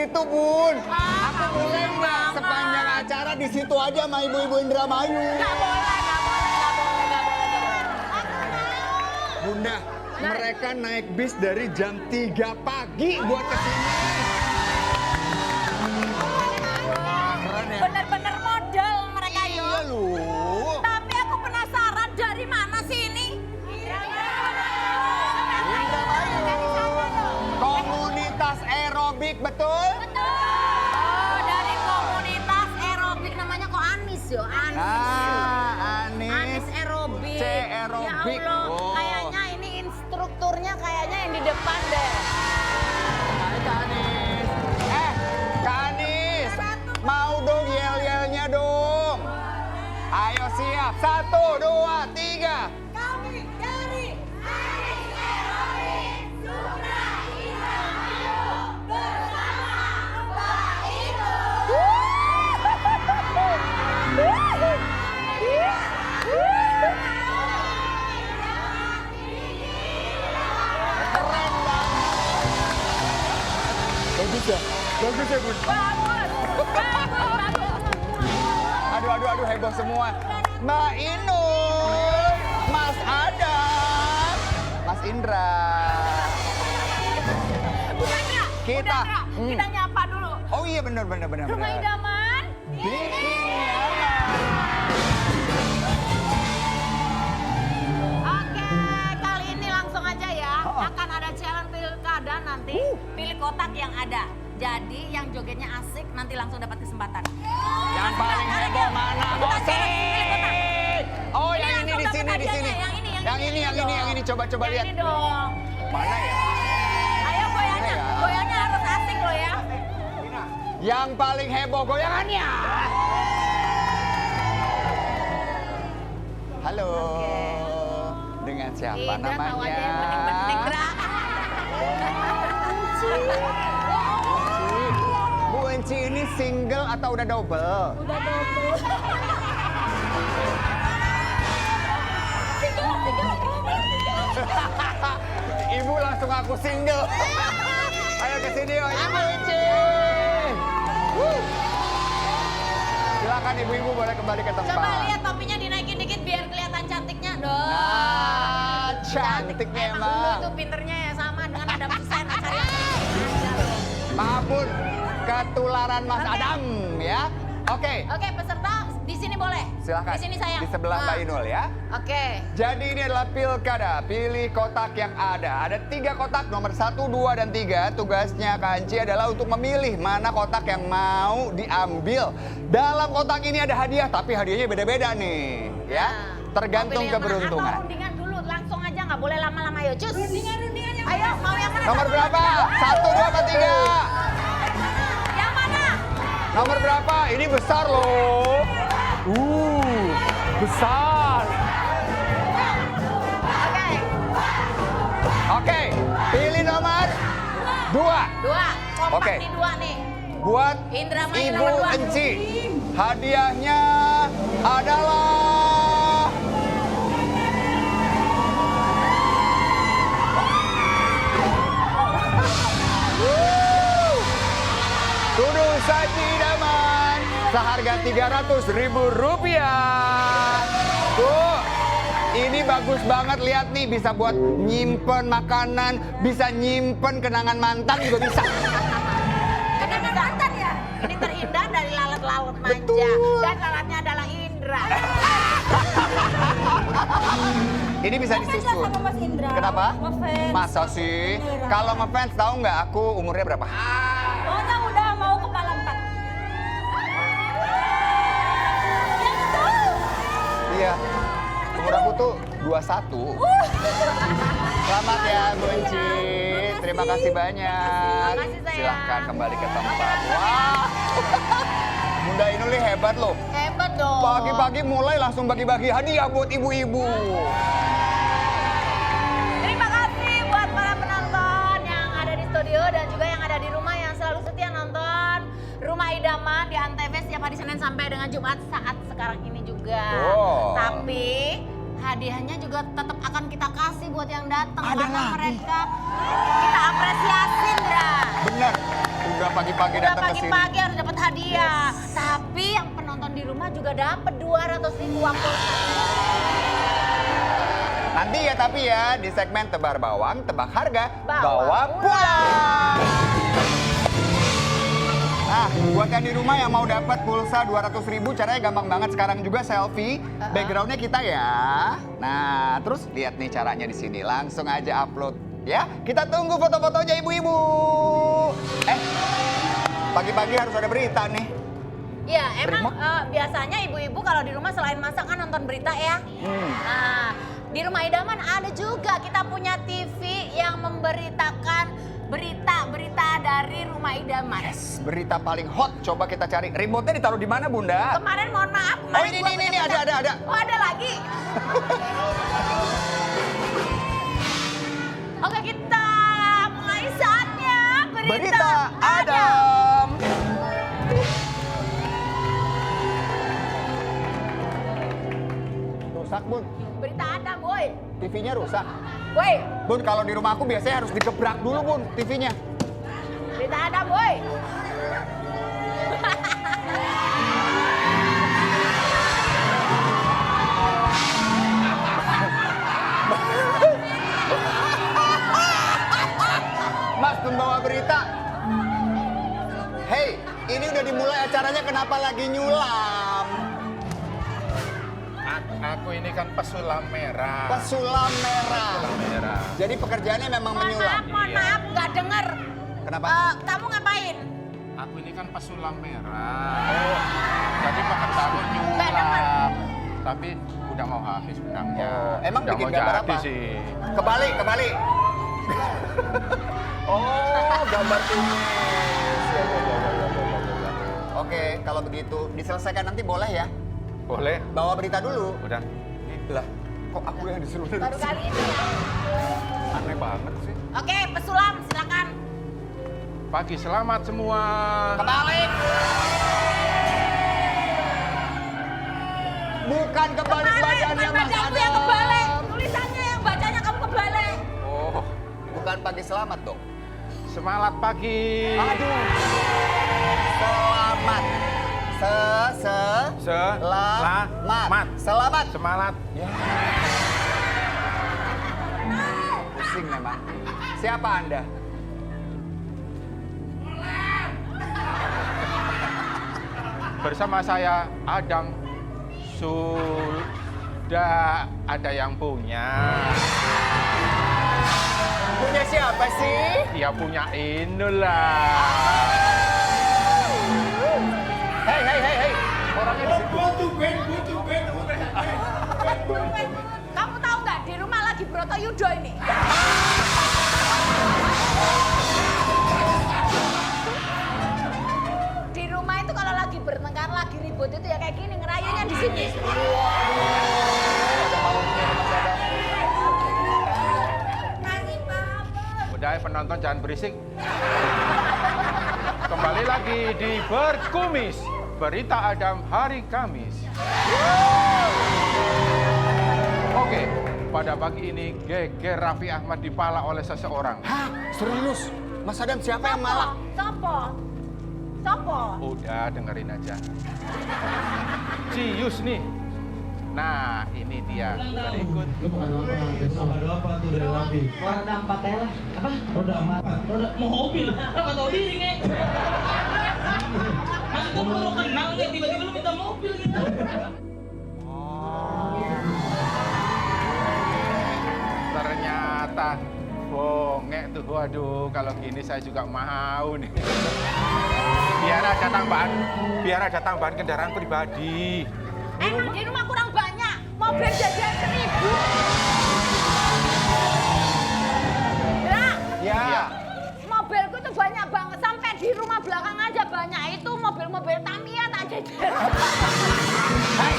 situ, Bun. Aku boleh nggak sepanjang acara di situ aja sama ibu-ibu Indramayu? Nggak boleh. Bunda, mereka naik bis dari jam 3 pagi buat kesini. Keren ya? Bener-bener modal mereka Iya yuk. loh. Tapi aku penasaran dari mana sih ini? Indramayu. Komunitas aerobik, betul? Oh, dari komunitas aerobik namanya kok Anis yo, Anis. Anis aerobik. C aerobik. Ya Allah, Oh. kayaknya ini instrukturnya kayaknya yang di depan deh. Hai Kak Anis. Kak Anis. Mau dong yel-yelnya dong. Ayo siap. 1, 2, 3. Kami dari Anis Aerobik Supra Indramayu bersama Mbak Inu. Keren banget. Bagus ya? Bagus ya, Bun? Bagus. Aduh, heboh semua. Mbak Inul, Mas Adam, Mas Indra. Kita. Kita nyapa dulu. Oh iya benar. Rumah idaman. Bikin nyaman. Oke, kali ini langsung aja ya. Akan ada challenge pilkada nanti. Pilih kotak yang ada. Jadi yang jogetnya asik nanti langsung dapat kesempatan. Yang paling heboh mana, Bosik? Oh, yang ini di sini. Yang ini. Coba Yang lihat. ini dong. Mana ya? Ayo goyangnya. Ini ya. Goyangnya harus asik loh ya. Yang paling heboh goyangannya. Halo. Dengan siapa Indra tahu namanya? aja yang penting-penting, Dra. Bu Enci ini single atau udah double? Udah double. Ibu langsung aku single. Ayo ke sini yuk, Ibu Enci. Silakan ibu-ibu boleh kembali ke tempat. Coba lihat topinya dinaikin dikit biar kelihatan cantiknya dong. Nah, cantiknya Emang emang. dulu tuh pinternya ya sama dengan Adam Susen cari yang aja loh. Maaf Bun, ketularan Mas Oke. Adam ya. Oke, Oke, peserta di sini boleh. silakan. Di sini sayang. Di sebelah Nah, Mbak Inul ya. Oke. Jadi ini adalah pilkada, pilih kotak yang ada. Ada 3 kotak, nomor 1, 2, dan 3. Tugasnya Kak Anci adalah untuk memilih mana kotak yang mau diambil. Dalam kotak ini ada hadiah, tapi hadiahnya beda-beda nih. Ya, tergantung Mau pilih yang mana? keberuntungan. Atau rundingan dulu, langsung aja nggak boleh lama-lama ayo. Cus. Rundingan yang ayo, mau yang mana? Nomor Satu, berapa? dua, 1, 2, apa 3? Yang mana? Nomor berapa? Ini besar loh. Besar. Oke. Oke, pilih nomor 2. Dua. Kompak Oke. nih dua nih. Buat Indramayu Ibu nomor 2. Enci. Hadiahnya adalah Tuduh saji idaman seharga Rp300.000. Tuh, ini bagus banget, lihat nih, bisa buat nyimpen makanan, bisa nyimpen kenangan mantan juga bisa. Kenangan mantan ya? Ini terhindar dari lalat-lalat manja. Betul. Dan lalatnya adalah Indra. Ini bisa disusun. sama Mas Indra. Kenapa? Ngefans. Masa sih? Kalau ngefans tahu nggak aku umurnya berapa? Pokoknya udah mau kepala 4. Iya. Umur aku tuh 21. Selamat ya Bu Enci. Terima kasih banyak. Terima kasih, sayang. Silahkan kembali ke tempat. Wah. Bunda Inul ini hebat loh. Hebat dong. Pagi-pagi mulai langsung bagi-bagi hadiah buat ibu-ibu. Terima kasih buat para penonton yang ada di studio dan juga yang ada di rumah yang selalu setia nonton Rumah Idaman di Antv setiap hari Senin sampai dengan Jumat saat sekarang ini juga. Oh. Tapi hadiahnya juga tetap akan kita kasih buat yang datang Ada karena lagi. mereka kita apresiasi, Indra. Bener. Udah pagi-pagi Udah datang ke sini. pagi-pagi harus dapat hadiah. Tapi yang penonton di rumah juga dapat 200.000 uang pulsa. Nanti ya tapi ya di segmen tebar bawang, tebak harga, Bawa pulang. Nah, buat yang di rumah yang mau dapat pulsa 200.000, caranya gampang banget. Sekarang juga selfie, backgroundnya kita ya. Nah, terus lihat nih caranya di sini. Langsung aja upload ya. Kita tunggu foto-fotonya ibu-ibu. Pagi-pagi harus ada berita nih. Ya, emang Remote? biasanya ibu-ibu kalau di rumah selain masak kan nonton berita ya. Nah, di rumah idaman ada juga kita punya TV yang memberitakan berita-berita dari rumah idaman. Yes, berita paling hot. Coba kita cari. Remote-nya ditaruh di mana, Bunda? Kemarin mohon maaf. Oh, kemarin ini gua punya berita. ada. Oh, ada lagi. Oke, kita mulai saatnya Berita Adam. Rusak, Bun. Berita Adam, boy. TV-nya rusak. Boy, Bun, kalau di rumah aku biasanya harus digebrak dulu, Bun, TV-nya. berita Adam, boy. Mas, pembawa berita. Hei, ini udah dimulai acaranya, kenapa lagi nyulam? Aku ini kan pesulam merah. Pesulam merah. Pesulam merah. Jadi pekerjaannya memang Mohon menyulam. maaf, nggak denger. Kenapa? Kamu ngapain? Aku ini kan pesulam merah. Oh. Jadi pekerjaannya Nggak dengar. nyulam. Tapi udah mau habis benangnya. Oh, emang udah bikin mau gambar jadi apa? sih. Kebalik. Oh, gambar tumis. Ya. Oke, kalau begitu diselesaikan nanti boleh ya? Boleh? Bawa berita dulu. Udah. Lah, kok aku yang disuruh dulu Baru sih? kali ini ya. Aneh banget sih. Oke, pesulam silakan. Pagi, selamat semua. Kebalik. Bukan kebalik bacaannya, Mas Bacaanku yang kebalik. Adam. Tulisannya yang bacanya kamu kebalik. Oh, Bukan pagi selamat dong. semangat pagi. Aduh. Selamat. Selamat. Selamat. Semangat. Ya. Pusing memang. Siapa Anda? Bersama saya Adam. Sudah ada yang punya. Punya siapa sih? Ya punya inilah. Hei. Orangnya di situ. Kamu tahu nggak di rumah lagi Broto Yudo ini? Di rumah itu kalau lagi bertengkar, lagi ribut itu ya kayak gini ngerayunya di sini. Ada maunya Mas Adam. Udah penonton jangan berisik. Kembali lagi di Berkumis. Berita Adam hari Kamis. Oke, pada pagi ini geger Raffi Ahmad dipala oleh seseorang. Hah? Serius? Mas Adam siapa yang malak? Sopo? Udah dengerin aja. Cius nih. Nah, ini dia. Berikut. Lu bukan apa tuh dari Raffi? Roda 4 ya lah. Apa? Roda 4. Roda mobil. Apa tahu diri nge? Masa gue baru kenal nge, tiba-tiba lu minta mobil gitu. Ternyata bongek tuh. Waduh, kalau gini saya juga mau nih. Biar ada tambahan kendaraan pribadi. Emang di rumah kurang banyak, mobil jajan 1.000. Nah, Ya. mobilku tuh banyak banget, sampai di rumah belakang aja banyak. Itu mobil-mobil Tamiya tak jajan. Hai.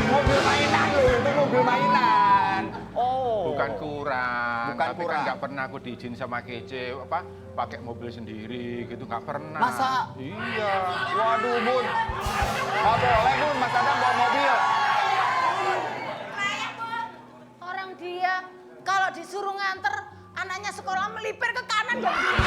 Mobil mainan loh, itu mobil mainan. Oh. Bukan kurang, Bukan tapi kurang. kan nggak pernah aku diizin sama Kece pakai mobil sendiri gitu, nggak pernah. Masa? Iya. Waduh, Bun. Nggak boleh, Bun. Mas Adam bawa mobil. Orang dia kalau disuruh nganter anaknya sekolah melipir ke kanan dan kiri.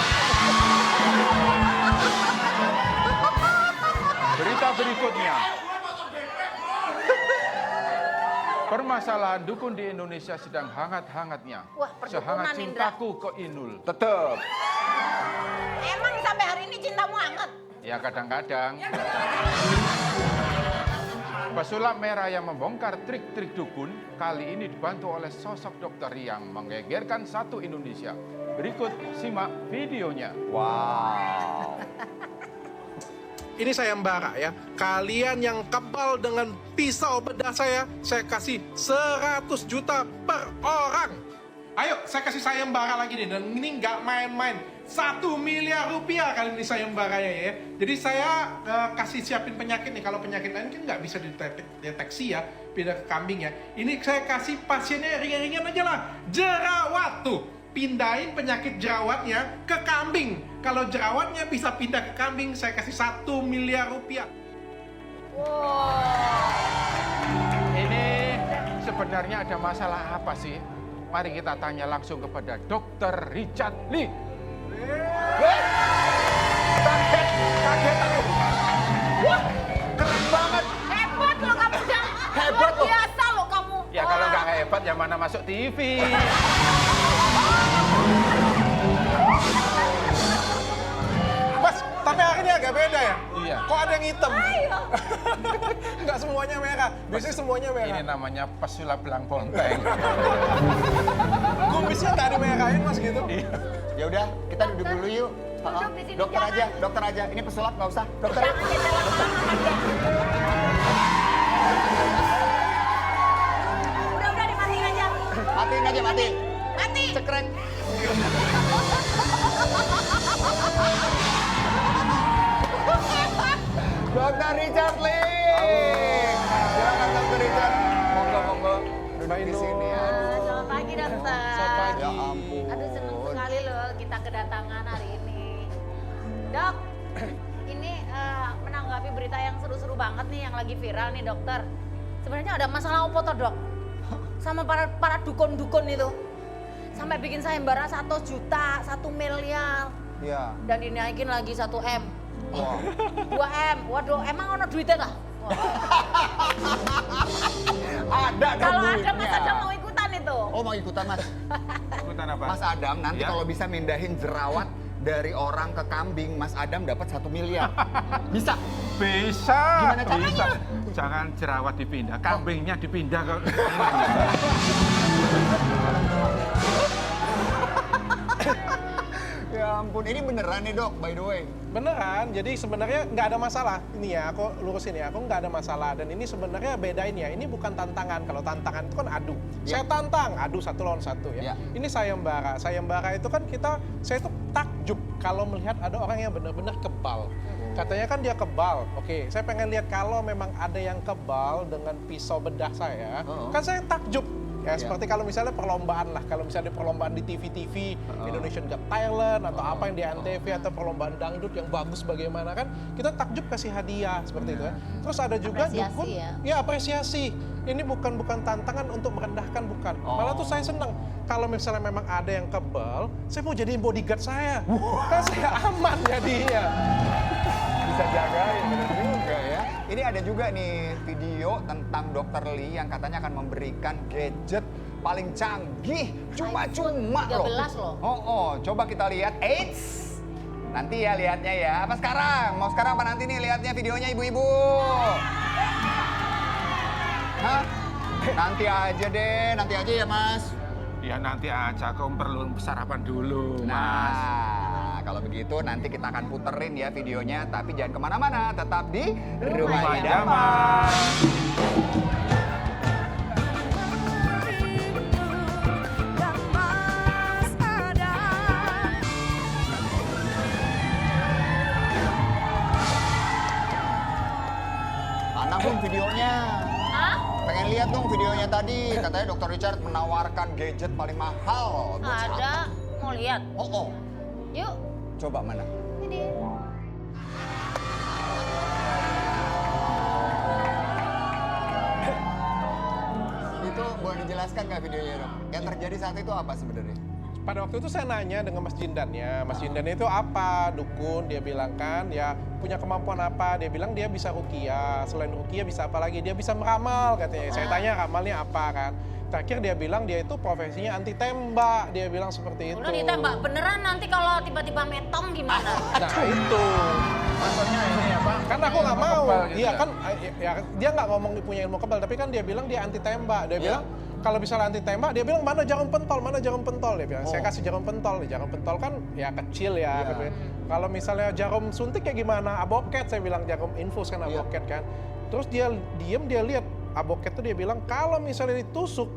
Permasalahan dukun di Indonesia sedang hangat-hangatnya. Wah, perdukunan, Sehangat Indra. cintaku ke Inul. Tetep. Emang sampai hari ini cintamu hangat? Ya kadang-kadang. Pesulap merah yang membongkar trik-trik dukun kali ini dibantu oleh sosok dokter yang menggegerkan satu Indonesia. Berikut simak videonya. Wow. Ini sayembara ya. Kalian yang kebal dengan pisau bedah saya kasih 100 juta per orang. Ayo, saya kasih sayembara lagi nih. Dan ini nggak main-main. 1 miliar rupiah kali ini sayembaranya ya. Jadi saya kasih siapin penyakit nih. Kalau penyakit lain kan nggak bisa dideteksi ya. Pindah ke kambing ya. Ini saya kasih pasiennya ringan-ringan aja lah. Jerawat tuh. Pindahin penyakit jerawatnya ke kambing. Kalau jerawatnya bisa pindah ke kambing, saya kasih 1 miliar rupiah. Ini sebenarnya ada masalah apa sih? Mari kita tanya langsung kepada Dr. Richard Lee. Kaget aku. Wah, keren banget. Hebat lo kamu, Jang. Hebat Luar lo. biasa lo kamu. Ya kalau nggak hebat ya mana masuk TV. Mas, tapi hari ini agak beda ya? Iya. Kok ada yang hitam? Ayo. Nggak semuanya merah. Biasanya semuanya Ini merah. namanya pesulap belang ponteng. Kumisnya nggak dimerahin mas gitu. Ya udah, kita duduk dulu yuk. Duduk di sini, Dokter jangan. aja, dokter aja. Ini pesulap nggak usah. Dokter. Jangan jalan sama dia. Udah dimatiin aja. Matiin aja, matiin. Mati. Cekrek. Dokter Richard Lee. Silakan Dokter Richard. Monggo. Duduk di sini. Aduh. Selamat pagi, dokter. Selamat pagi. Ya ampun. Aduh, seneng sekali loh kita kedatangan hari ini. Dok, ini menanggapi berita yang seru-seru banget nih yang lagi viral nih, dokter. Sebenarnya ada masalah apa toh, Dok? Sama para dukun-dukun itu. Sampai bikin sayembara 1 juta, 1 miliar. Iya. Dan dinaikin lagi 1 M. Wah. 2 M. Waduh, emang ono duitnya kah? Ada dong Kalau ada duitnya. Mas Adam mau ikutan itu. Oh, mau ikutan, Mas? Ikutan apa? Mas Adam nanti Ya. kalau bisa mindahin jerawat dari orang ke kambing, Mas Adam dapat 1 miliar. Bisa? Bisa. Gimana caranya? Bisa. Jangan jerawat dipindah, kambingnya dipindah ke. Ya ampun, ini beneran nih dok, by the way. Beneran, jadi sebenarnya nggak ada masalah. Ini ya, aku lurusin ya, aku nggak ada masalah. Dan ini sebenarnya bedain ya, ini bukan tantangan. Kalau tantangan itu kan adu. Ya. Saya tantang, adu 1 lawan 1 ya. Ya. Ini sayembara. Sayembara itu kan saya tuh takjub kalau melihat ada orang yang benar-benar kebal. Katanya kan dia kebal. Oke, saya pengen lihat kalau memang ada yang kebal dengan pisau bedah saya, kan saya takjub. Ya, seperti kalau misalnya perlombaan lah, kalau misalnya perlombaan di TV-TV, Indonesian Got Talent, atau apa yang di Antv, atau perlombaan dangdut yang bagus bagaimana kan, kita takjub kasih hadiah, seperti itu ya. Terus ada juga Apresiasi dukun, ya. apresiasi. Ini bukan tantangan untuk merendahkan, bukan. Malah tuh saya senang, kalau misalnya memang ada yang kebal, saya mau jadiin bodyguard saya. Kan saya aman jadinya. Bisa jagain, bener juga ya. Ini ada juga nih video tentang Dokter Lee yang katanya akan memberikan gadget paling canggih cuma-cuma loh. 13 loh. Oh, coba kita lihat. Eits, nanti ya lihatnya ya. Apa sekarang? Mau sekarang apa nanti nih lihatnya videonya ibu-ibu? Hah? Nanti aja deh, nanti aja ya mas. Ya nanti aja, kau perlu sarapan dulu, Mas. Nah, kalau begitu nanti kita akan puterin ya videonya. Tapi jangan kemana-mana, tetap di Rumah Rumah Idaman. Mana pun videonya. Hah? Pengen lihat dong videonya tadi. Katanya Dr. Richard menawarkan gadget paling mahal. buat si Ada. Mau lihat? Oh. Yuk. Coba mana? Ini. Itu boleh dijelaskan nggak videonya dong? Yang terjadi saat itu apa sebenarnya? pada waktu itu saya nanya dengan Mas Jindannya. Mas Jindannya itu apa? Dukun, dia bilang kan. Dia punya kemampuan apa? Dia bilang dia bisa ruqyah. Selain ruqyah bisa apa lagi? Dia bisa meramal katanya. Saya tanya ramalnya apa kan. Terakhir dia bilang dia itu profesinya anti tembak. Dia bilang seperti itu. Udah ditembak beneran nanti kalau tiba-tiba metong gimana? Nah itu. Maksudnya ini apa? Kan aku nggak Ilmu mau. kebal gitu Iya ya? kan, ya, dia nggak ngomong punya ilmu kebal, tapi kan dia bilang dia anti tembak. Dia bilang kalau misalnya anti tembak, dia bilang mana jarum pentol, mana jarum pentol. Dia bilang saya kasih jarum pentol. Jarum pentol kan ya kecil ya. Katanya. Kalau misalnya jarum suntik ya gimana? Aboket saya bilang jarum infus kan aboket kan. Terus dia diem dia lihat aboket tuh dia bilang kalau misalnya ditusuk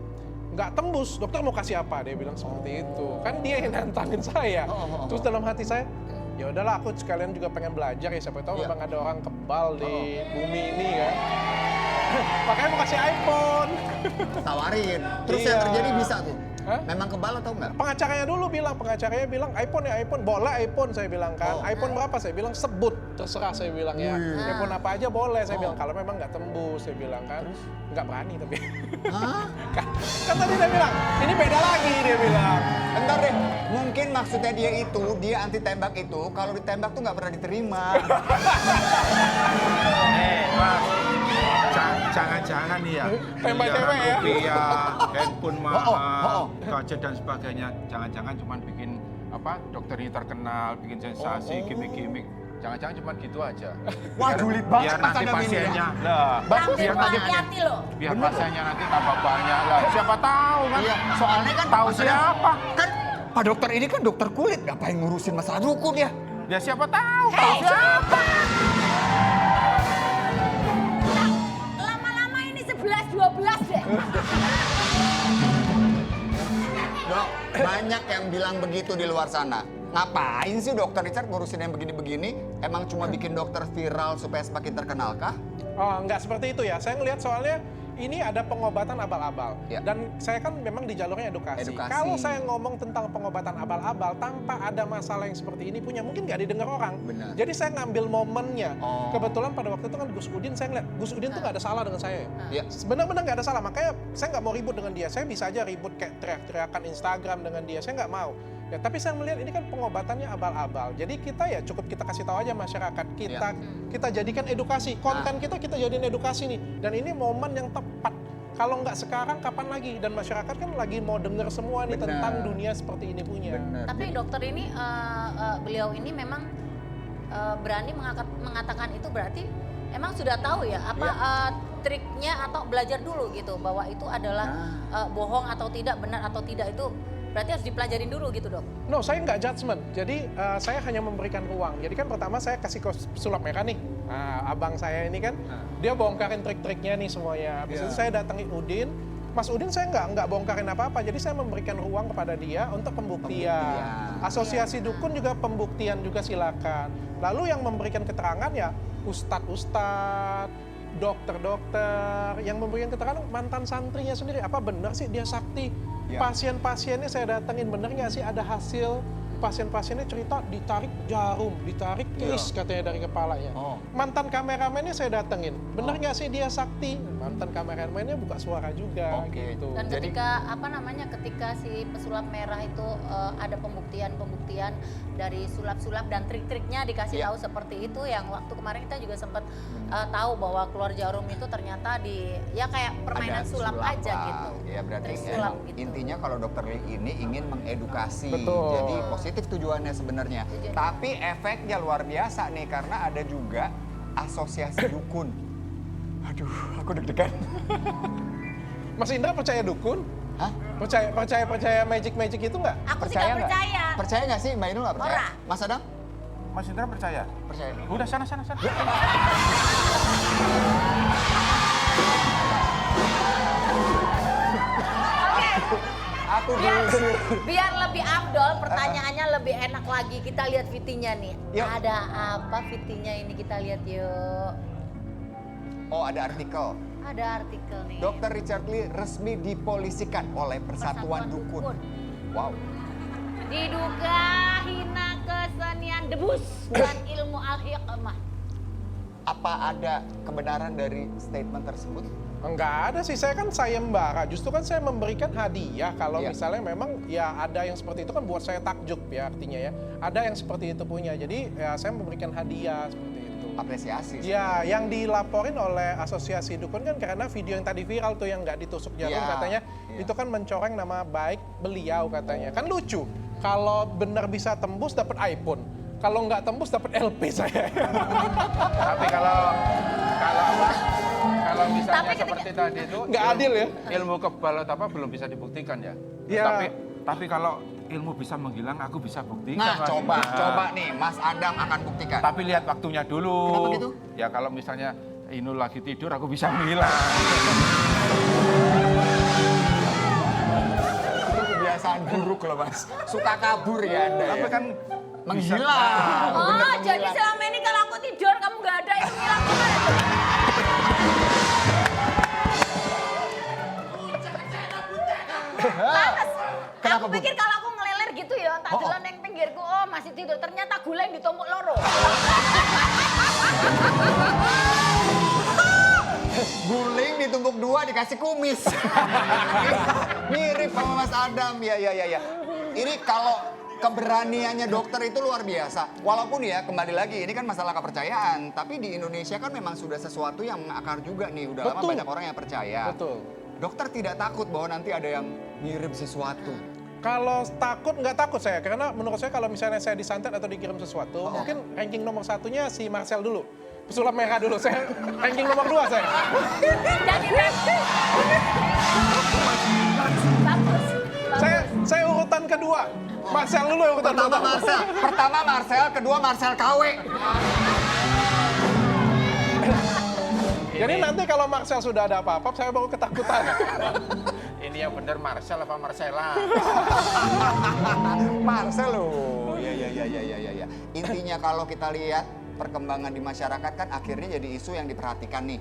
nggak tembus, dokter mau kasih apa? Dia bilang seperti itu. Kan dia yang nantangin saya. Terus dalam hati saya, ya udahlah aku sekalian juga pengen belajar ya, siapa tahu memang ada orang kebal di bumi ini kan. Makanya mau kasih iPhone. Tawarin. Terus Iya. yang terjadi bisa tuh. Hah? Memang kebal atau enggak? Pengacaranya dulu bilang, pengacaranya bilang iPhone ya iPhone, boleh iPhone saya bilang kan. iPhone berapa? Saya bilang sebut, terserah saya bilang ya. iPhone apa aja boleh saya bilang, kalau memang nggak tembus saya bilang kan. Nggak berani tapi. Hah? kan tadi dia bilang, ini beda lagi dia bilang. Bentar deh, mungkin maksudnya dia anti tembak itu, kalau ditembak tuh nggak pernah diterima. Mas, jangan-jangan nih ya. Tembak cewek ya? Rupiah, handphone mahal, gadget dan sebagainya. Jangan-jangan cuma bikin apa? Dokter ini terkenal, bikin sensasi, gimmick-gimmick. Jangan-jangan cuma gitu aja. Wah, julid banget Biar nanti Mas Adam ini ya. pasiennya, lah. Ambil Biar nanti hati-hati loh. biar pasiennya nanti tambah banyak lah. Siapa tahu kan? Iya, soalnya kan Tahu Mas Adam, siapa? Kan Pak Dokter ini kan dokter kulit, ngapain ngurusin masalah dukun ya? Ya siapa tahu? Tahu siapa? Lama-lama ini 11-12 deh. Dok, banyak yang bilang begitu di luar sana. Ngapain sih Dokter Richard ngurusin yang begini-begini? Emang cuma bikin dokter viral supaya semakin terkenal kah? Oh, nggak seperti itu ya. Saya ngelihat soalnya ini ada pengobatan abal-abal. Ya. Dan saya kan memang di jalurnya edukasi. Edukasi. Kalau saya ngomong tentang pengobatan abal-abal tanpa ada masalah yang seperti ini punya, mungkin nggak didengar orang. Benar. Jadi saya ngambil momennya. Oh. Kebetulan pada waktu itu kan Gus Udin, saya ngeliat Gus Udin tuh nggak ada salah dengan saya. Ya. Benar-benar nggak ada salah. Makanya saya nggak mau ribut dengan dia. Saya bisa aja ribut kayak teriak-teriakan Instagram dengan dia. Saya nggak mau. Ya, tapi saya melihat ini kan pengobatannya abal-abal. Jadi kita ya cukup kita kasih tahu aja masyarakat kita jadikan edukasi. Konten kita jadiin edukasi nih. Dan ini momen yang tepat. Kalau nggak sekarang kapan lagi? Dan masyarakat kan lagi mau dengar semua nih Benar. tentang dunia seperti ini punya. Bener. Tapi dokter ini, beliau ini memang berani mengatakan itu berarti emang sudah tahu ya apa triknya atau belajar dulu gitu bahwa itu adalah bohong atau tidak, benar atau tidak itu berarti harus dipelajarin dulu gitu dok. No, saya nggak judgement. Jadi saya hanya memberikan ruang. Jadi kan pertama saya kasih ke sulap merah nih. Nah, abang saya ini kan dia bongkarin trik-triknya nih semuanya. Habis itu saya datangin Udin. Mas Udin saya nggak bongkarin apa-apa. Jadi saya memberikan ruang kepada dia untuk pembuktian. Asosiasi dukun juga pembuktian juga silakan. Lalu yang memberikan keterangan ya ustadz-ustadz, dokter-dokter yang memberikan keterangan mantan santrinya sendiri. Apa benar sih dia sakti? Pasien-pasiennya saya datengin, bener nggak sih ada hasil pasien-pasiennya cerita ditarik jarum, ditarik kris katanya dari kepalanya. Mantan kameramennya saya datengin, bener nggak sih dia sakti? Mantan kameramennya buka suara juga gitu. Dan ketika ketika si pesulap merah itu ada pembuktian dari sulap-sulap dan trik-triknya dikasih tahu seperti itu, yang waktu kemarin kita juga sempat tahu bahwa keluar jarum itu ternyata kayak permainan Ada sulap aja gitu. Ya berarti Trik sulap emang gitu. intinya kalau dokter Lee ini ingin mengedukasi. Betul. Jadi positif tujuannya sebenarnya. Tapi efeknya luar biasa nih karena ada juga asosiasi dukun. Aduh, aku deg-degan. Mas Indra percaya dukun? Hah? Percaya magic itu nggak? Aku sih nggak nggak? percaya. Percaya nggak sih Mbak Inul nggak percaya? Ora. Mas Adam? Mas Indra percaya? Percaya. Udah sana. Aku Biar lebih afdol, pertanyaannya lebih enak lagi. Kita lihat VT-nya nih. Yuk. Ada apa VT-nya ini, kita lihat yuk. Oh, ada artikel. Ada artikel nih. Dr. Richard Lee resmi dipolisikan oleh Persatuan Dukun. Wow. Diduga hina kesenian debus dan ilmu al-hikmah. Apa ada kebenaran dari statement tersebut? Enggak ada sih, saya kan sayembara. Justru kan saya memberikan hadiah. Kalau Iya. misalnya memang ya ada yang seperti itu kan buat saya takjub ya artinya ya. Ada yang seperti itu punya. Jadi ya saya memberikan hadiah seperti itu. Apresiasi. Ya, yang dilaporin oleh Asosiasi Dukun kan karena video yang tadi viral tuh yang nggak ditusuk jarum Iya, katanya iya. itu kan mencoreng nama baik beliau katanya. Kan lucu. Kalau benar bisa tembus dapat iPhone. Kalau nggak tembus dapat LP saya. Tapi kalau misalnya Tapi ketika- seperti tadi itu Nggak adil ya? Ilmu kebalat apa belum bisa dibuktikan ya. Iya. Tapi kalau ilmu bisa menghilang, aku bisa buktikan. Nah, Mas. coba nih, Mas Adam akan buktikan. Tapi lihat waktunya dulu. Kenapa gitu? Ya kalau misalnya Inul lagi tidur, aku bisa menghilang. Itu kebiasaan buruk loh, Mas. Suka kabur ya Anda Tapi ya. kan Menghilang. Oh, Bener jadi menghilang. selama ini kalau aku tidur kamu nggak ada itu hilang gimana? Pantes. Kenapa, Aku Bu? pikir kalau aku ngeleler gitu ya, tak Oh, oh. jalan yang pinggirku, oh masih tidur. Ternyata gula yang ditumpuk loro. Guling ditumpuk dua dikasih kumis. Mirip sama Mas Adam. Ya. Ini kalau keberaniannya dokter itu luar biasa. Walaupun ya kembali lagi ini kan masalah kepercayaan. Tapi di Indonesia kan memang sudah sesuatu yang mengakar juga nih. Udah lama Betul. banyak orang yang percaya. Betul. Dokter tidak takut bahwa nanti ada yang ngirim sesuatu. Kalau takut, nggak takut saya. Karena menurut saya kalau misalnya saya disantet atau dikirim sesuatu, mungkin ranking nomor satunya si Marcel dulu. Pesulap merah dulu, saya ranking nomor 2 saya. Jadi bagus. Saya urutan kedua. Marcel dulu yang urutan Pertama Marcel, kedua Marcel KW. Jadi nanti kalau Marcel sudah ada apa-apa, saya baru ketakutan. Ini yang benar Marcel apa Marcella? Marcel loh. Ya. Intinya kalau kita lihat perkembangan di masyarakat kan akhirnya jadi isu yang diperhatikan nih.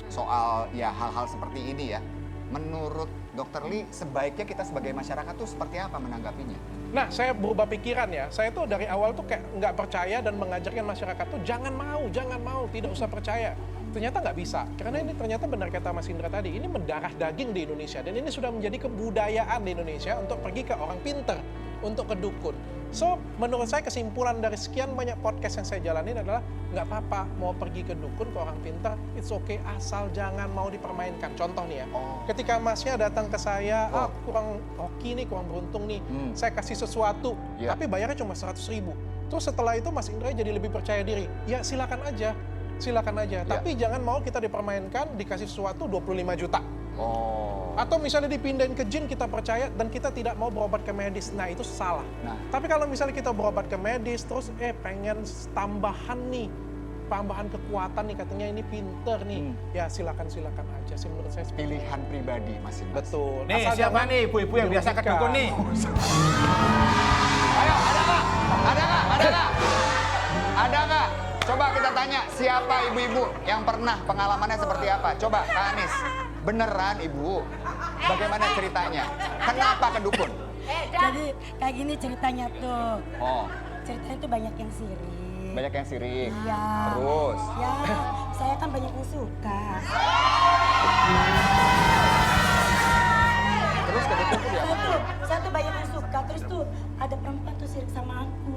Soal ya hal-hal seperti ini ya. Menurut Dr. Lee, sebaiknya kita sebagai masyarakat tuh seperti apa menanggapinya? Nah, saya berubah pikiran ya. Saya tuh dari awal tuh kayak nggak percaya dan mengajarkan masyarakat tuh jangan mau, tidak usah percaya. Ternyata nggak bisa. Karena ini ternyata benar kata Mas Indra tadi, ini mendarah daging di Indonesia. Dan ini sudah menjadi kebudayaan di Indonesia untuk pergi ke orang pinter, untuk ke dukun. So, menurut saya kesimpulan dari sekian banyak podcast yang saya jalanin adalah nggak apa-apa mau pergi ke dukun, ke orang pintar, it's okay asal jangan mau dipermainkan. Contoh nih ya, ketika masnya datang ke saya, kurang hoki nih, kurang beruntung nih, saya kasih sesuatu, tapi bayarnya cuma 100.000. Terus setelah itu Mas Indra jadi lebih percaya diri, ya silakan aja. Tapi jangan mau kita dipermainkan, dikasih sesuatu 25 juta. Atau misalnya dipindahin ke jin, kita percaya dan kita tidak mau berobat ke medis. Nah, itu salah. Tapi kalau misalnya kita berobat ke medis, terus pengen tambahan kekuatan nih, katanya ini pinter nih. Ya silakan aja sih menurut saya. Pilihan pribadi masing-masing. Betul. Nih, Asal siapa jangan nih ibu-ibu yang biasa ke dirugikan. dukun nih? Ayo, ada nggak? Ada nggak? Coba kita tanya siapa ibu-ibu yang pernah pengalamannya seperti apa? Coba Kak Anis, beneran ibu? Bagaimana ceritanya? Kenapa ke dukun? Jadi kayak gini ceritanya tuh. Ceritanya tuh banyak yang sirik. Banyak yang sirik. Iya. Terus? Ya, saya kan banyak yang suka. Terus ke dukun tuh ya? Saya tuh banyak yang suka. Terus tuh ada perempuan tuh sirik sama aku.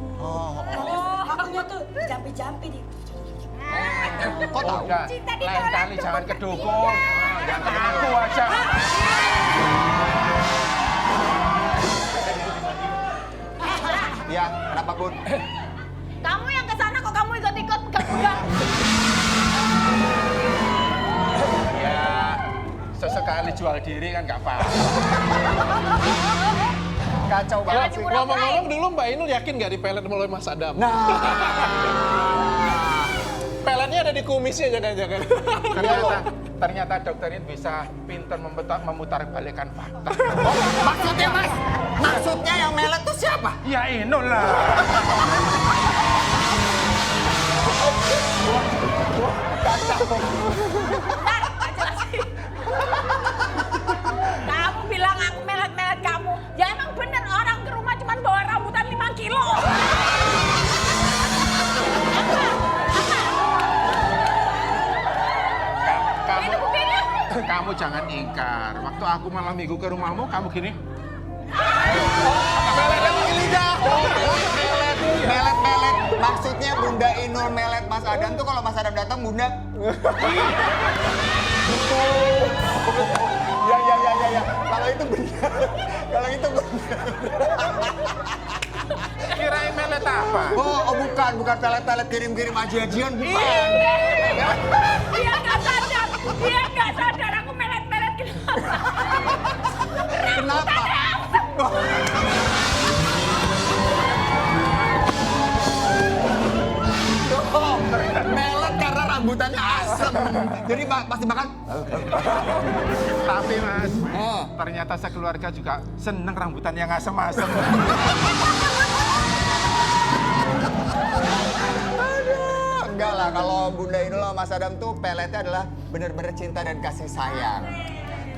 Terus akunya tuh jampi-jampi di. Kok tahu? Udah, lain kali jangan ke dukun. Jangan ke aku aja. Ya, kenapa Bun? Kamu yang kesana kok kamu ikut-ikut pegang-pegang. Ya, sesekali jual diri kan nggak apa-apa. Kacau banget sih. Ngomong-ngomong dulu Mbak Inul yakin nggak dipelet oleh Mas Adam? Nah, Peletnya ada di kumisnya jangan-jangan. Ternyata dokter ini bisa pintar memutarbalikkan fakta. maksudnya Mas? Maksudnya yang melet tuh siapa? Ya Inul lah. Bentar, nggak jelas sih. Kamu bilang aku melet-melet kamu. Ya emang bener orang ke rumah cuma bawa rambutan 5 kilo. Kamu jangan ingkar. Waktu aku malam minggu ke rumahmu, kamu gini. Melet lidah. Melet. Maksudnya Bunda Inul melet Mas Adam tuh kalau Mas Adam datang Bunda. Ya. Kalau itu benar. Kalau itu benar. Kirain melet apa? Oh, bukan pelet-pelet kirim-kirim aji-ajian, bukan. Dia nggak sadar aku melet-melet Kenapa? Oh, melet karena rambutannya asem. Jadi pasti makan. Tapi Mas, Oh. ternyata sekeluarga juga seneng rambutan yang asem-asem. Enggak lah, kalau Bunda Inul sama Mas Adam tuh peletnya adalah benar-benar cinta dan kasih sayang.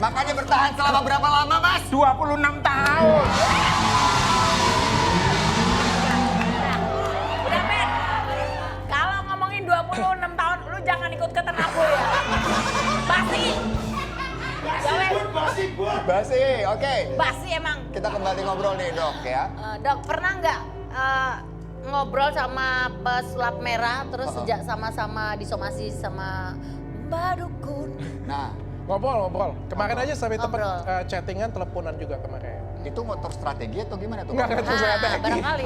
Makanya bertahan selama berapa lama, Mas? 26 tahun. Udah, Ben. Kalau ngomongin 26 tahun, lu jangan ikut ke aku ya. Basi. Basi, oke. Basi emang. Kita kembali ngobrol nih, Dok, ya. Dok, pernah nggak ngobrol sama pesulap merah terus sejak sama-sama disomasi sama Mbak Dukun? Nah, Ngobrol. Kemarin aja sampai tempat Ngobrol. chattingan, teleponan juga kemarin. itu motor strategi atau gimana tuh? Enggak itu saya teki. barangkali.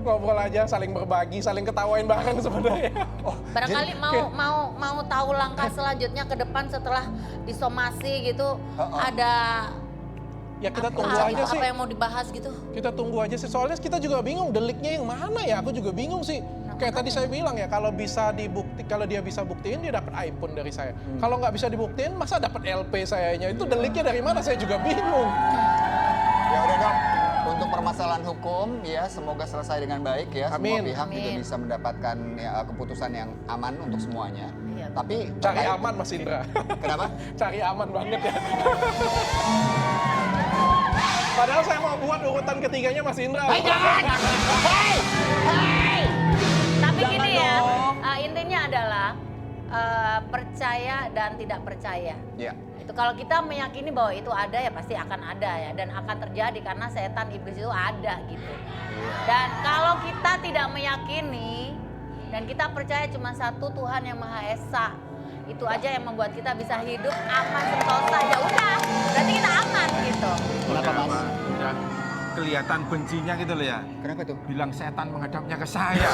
Ngobrol aja, saling berbagi, saling ketawain bareng sebenarnya. Oh, Barangkali mau tahu langkah selanjutnya ke depan setelah disomasi gitu, ada Ya kita tunggu apa, aja sih. apa yang mau dibahas gitu. Kita tunggu aja sih. Soalnya kita juga bingung deliknya yang mana ya. Aku juga bingung sih. Kayak tadi saya bilang ya, kalau dia bisa buktiin dia dapat iPhone dari saya. Kalau nggak bisa dibuktiin, masa dapat LP sayanya? Itu deliknya dari mana? Saya juga bingung. Ya udah Dok, untuk permasalahan hukum ya semoga selesai dengan baik ya. Amin. Semua pihak juga Amin. bisa mendapatkan ya, keputusan yang aman untuk semuanya. Iya. Tapi Cari terkait- aman Mas Indra. Kenapa? Cari aman banget ya. Padahal saya mau buat urutan ketiganya Mas Indra. Tapi Jangan gini ya, dong. intinya adalah percaya dan tidak percaya. Ya. Itu kalau kita meyakini bahwa itu ada ya pasti akan ada ya dan akan terjadi karena setan iblis itu ada gitu. Dan kalau kita tidak meyakini dan kita percaya cuma satu Tuhan yang Maha Esa, itu aja yang membuat kita bisa hidup aman sentosa. Ya udah, berarti kita aman gitu. Kenapa, Mas? Pak? Udah kelihatan bencinya gitu loh ya. Kenapa tuh? Bilang setan menghadapnya ke saya.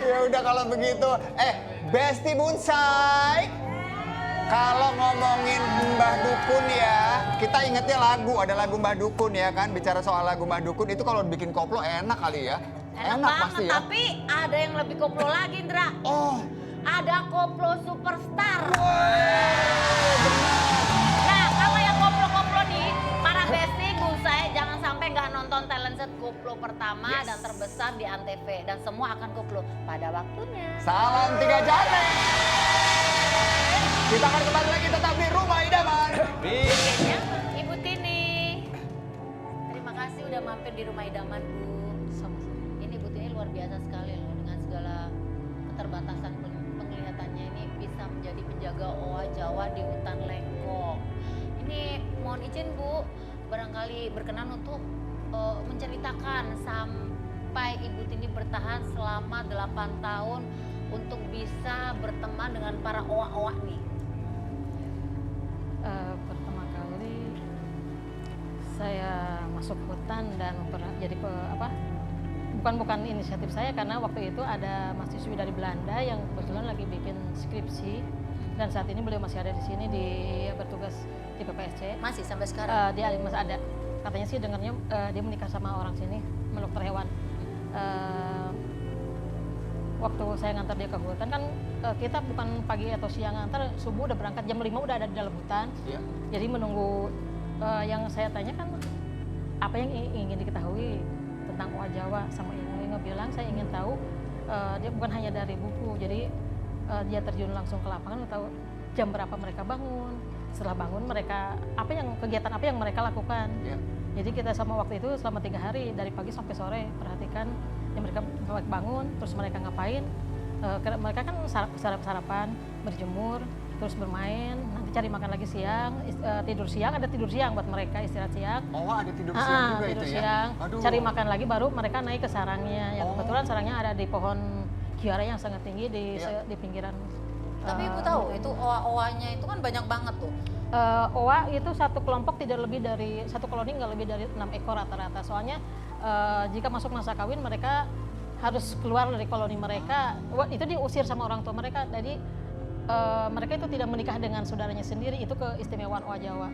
Ya udah kalau begitu. Besti Bunsai. Kalau ngomongin Mbah Dukun ya, kita ingetnya lagu, ada lagu Mbah Dukun ya kan. Bicara soal lagu Mbah Dukun itu kalau bikin koplo enak kali ya. Enak banget, pasti ya. tapi ada yang lebih koplo lagi, Indra. Oh, Ada koplo superstar. Nah, kalau yang koplo-koplo nih, para besti Bunsai jangan sampai nggak nonton talent set koplo pertama dan terbesar di Antv. Dan semua akan koplo pada waktunya. salam 3 jari. Kita akan kembali lagi tetap di Rumah Idaman. Berikutnya, Ibu Tini. Terima kasih udah mampir di Rumah Idaman, Bu. Ini Ibu Tini luar biasa sekali loh dengan segala keterbatasan penglihatannya ini bisa menjadi penjaga owa Jawa di hutan Lengkong. Ini mohon izin Bu, barangkali berkenan untuk menceritakan sampai Ibu Tini bertahan selama 8 tahun untuk bisa berteman dengan para owa-owa nih. Pertama kali saya masuk hutan dan jadi bukan inisiatif saya karena waktu itu ada mahasiswi dari Belanda yang kebetulan lagi bikin skripsi dan saat ini beliau masih ada di sini bertugas di PPSC. Masih sampai sekarang? Dia masih ada. Katanya sih dengarnya dia menikah sama orang sini, dokter hewan. Waktu saya ngantar dia ke hutan kan kita bukan pagi atau siang ngantar, subuh udah berangkat jam 5 udah ada di dalam hutan. Iya. Jadi menunggu yang saya tanya kan apa yang ingin diketahui tentang owa Jawa sama Inge bilang saya ingin tahu dia bukan hanya dari buku. Jadi dia terjun langsung ke lapangan atau jam berapa mereka bangun. Setelah bangun mereka kegiatan apa yang mereka lakukan. Iya. Jadi kita sama waktu itu selama 3 hari dari pagi sampai sore perhatikan yang mereka bangun, terus mereka ngapain, Mereka kan sarapan, berjemur, terus bermain, nanti cari makan lagi siang, tidur siang, ada tidur siang buat mereka, istirahat siang. Oh, ada tidur siang juga tidur itu siang, ya? Aduh. cari makan lagi baru mereka naik ke sarangnya. Yang kebetulan sarangnya ada di pohon kiara yang sangat tinggi di pinggiran. Tapi Ibu tahu itu owa-owanya itu kan banyak banget tuh. Owa itu satu kelompok tidak lebih dari, satu koloni nggak lebih dari 6 ekor rata-rata. Soalnya jika masuk masa kawin mereka harus keluar dari koloni mereka. Itu diusir sama orang tua mereka. Jadi mereka itu tidak menikah dengan saudaranya sendiri. Itu keistimewaan Owa Jawa.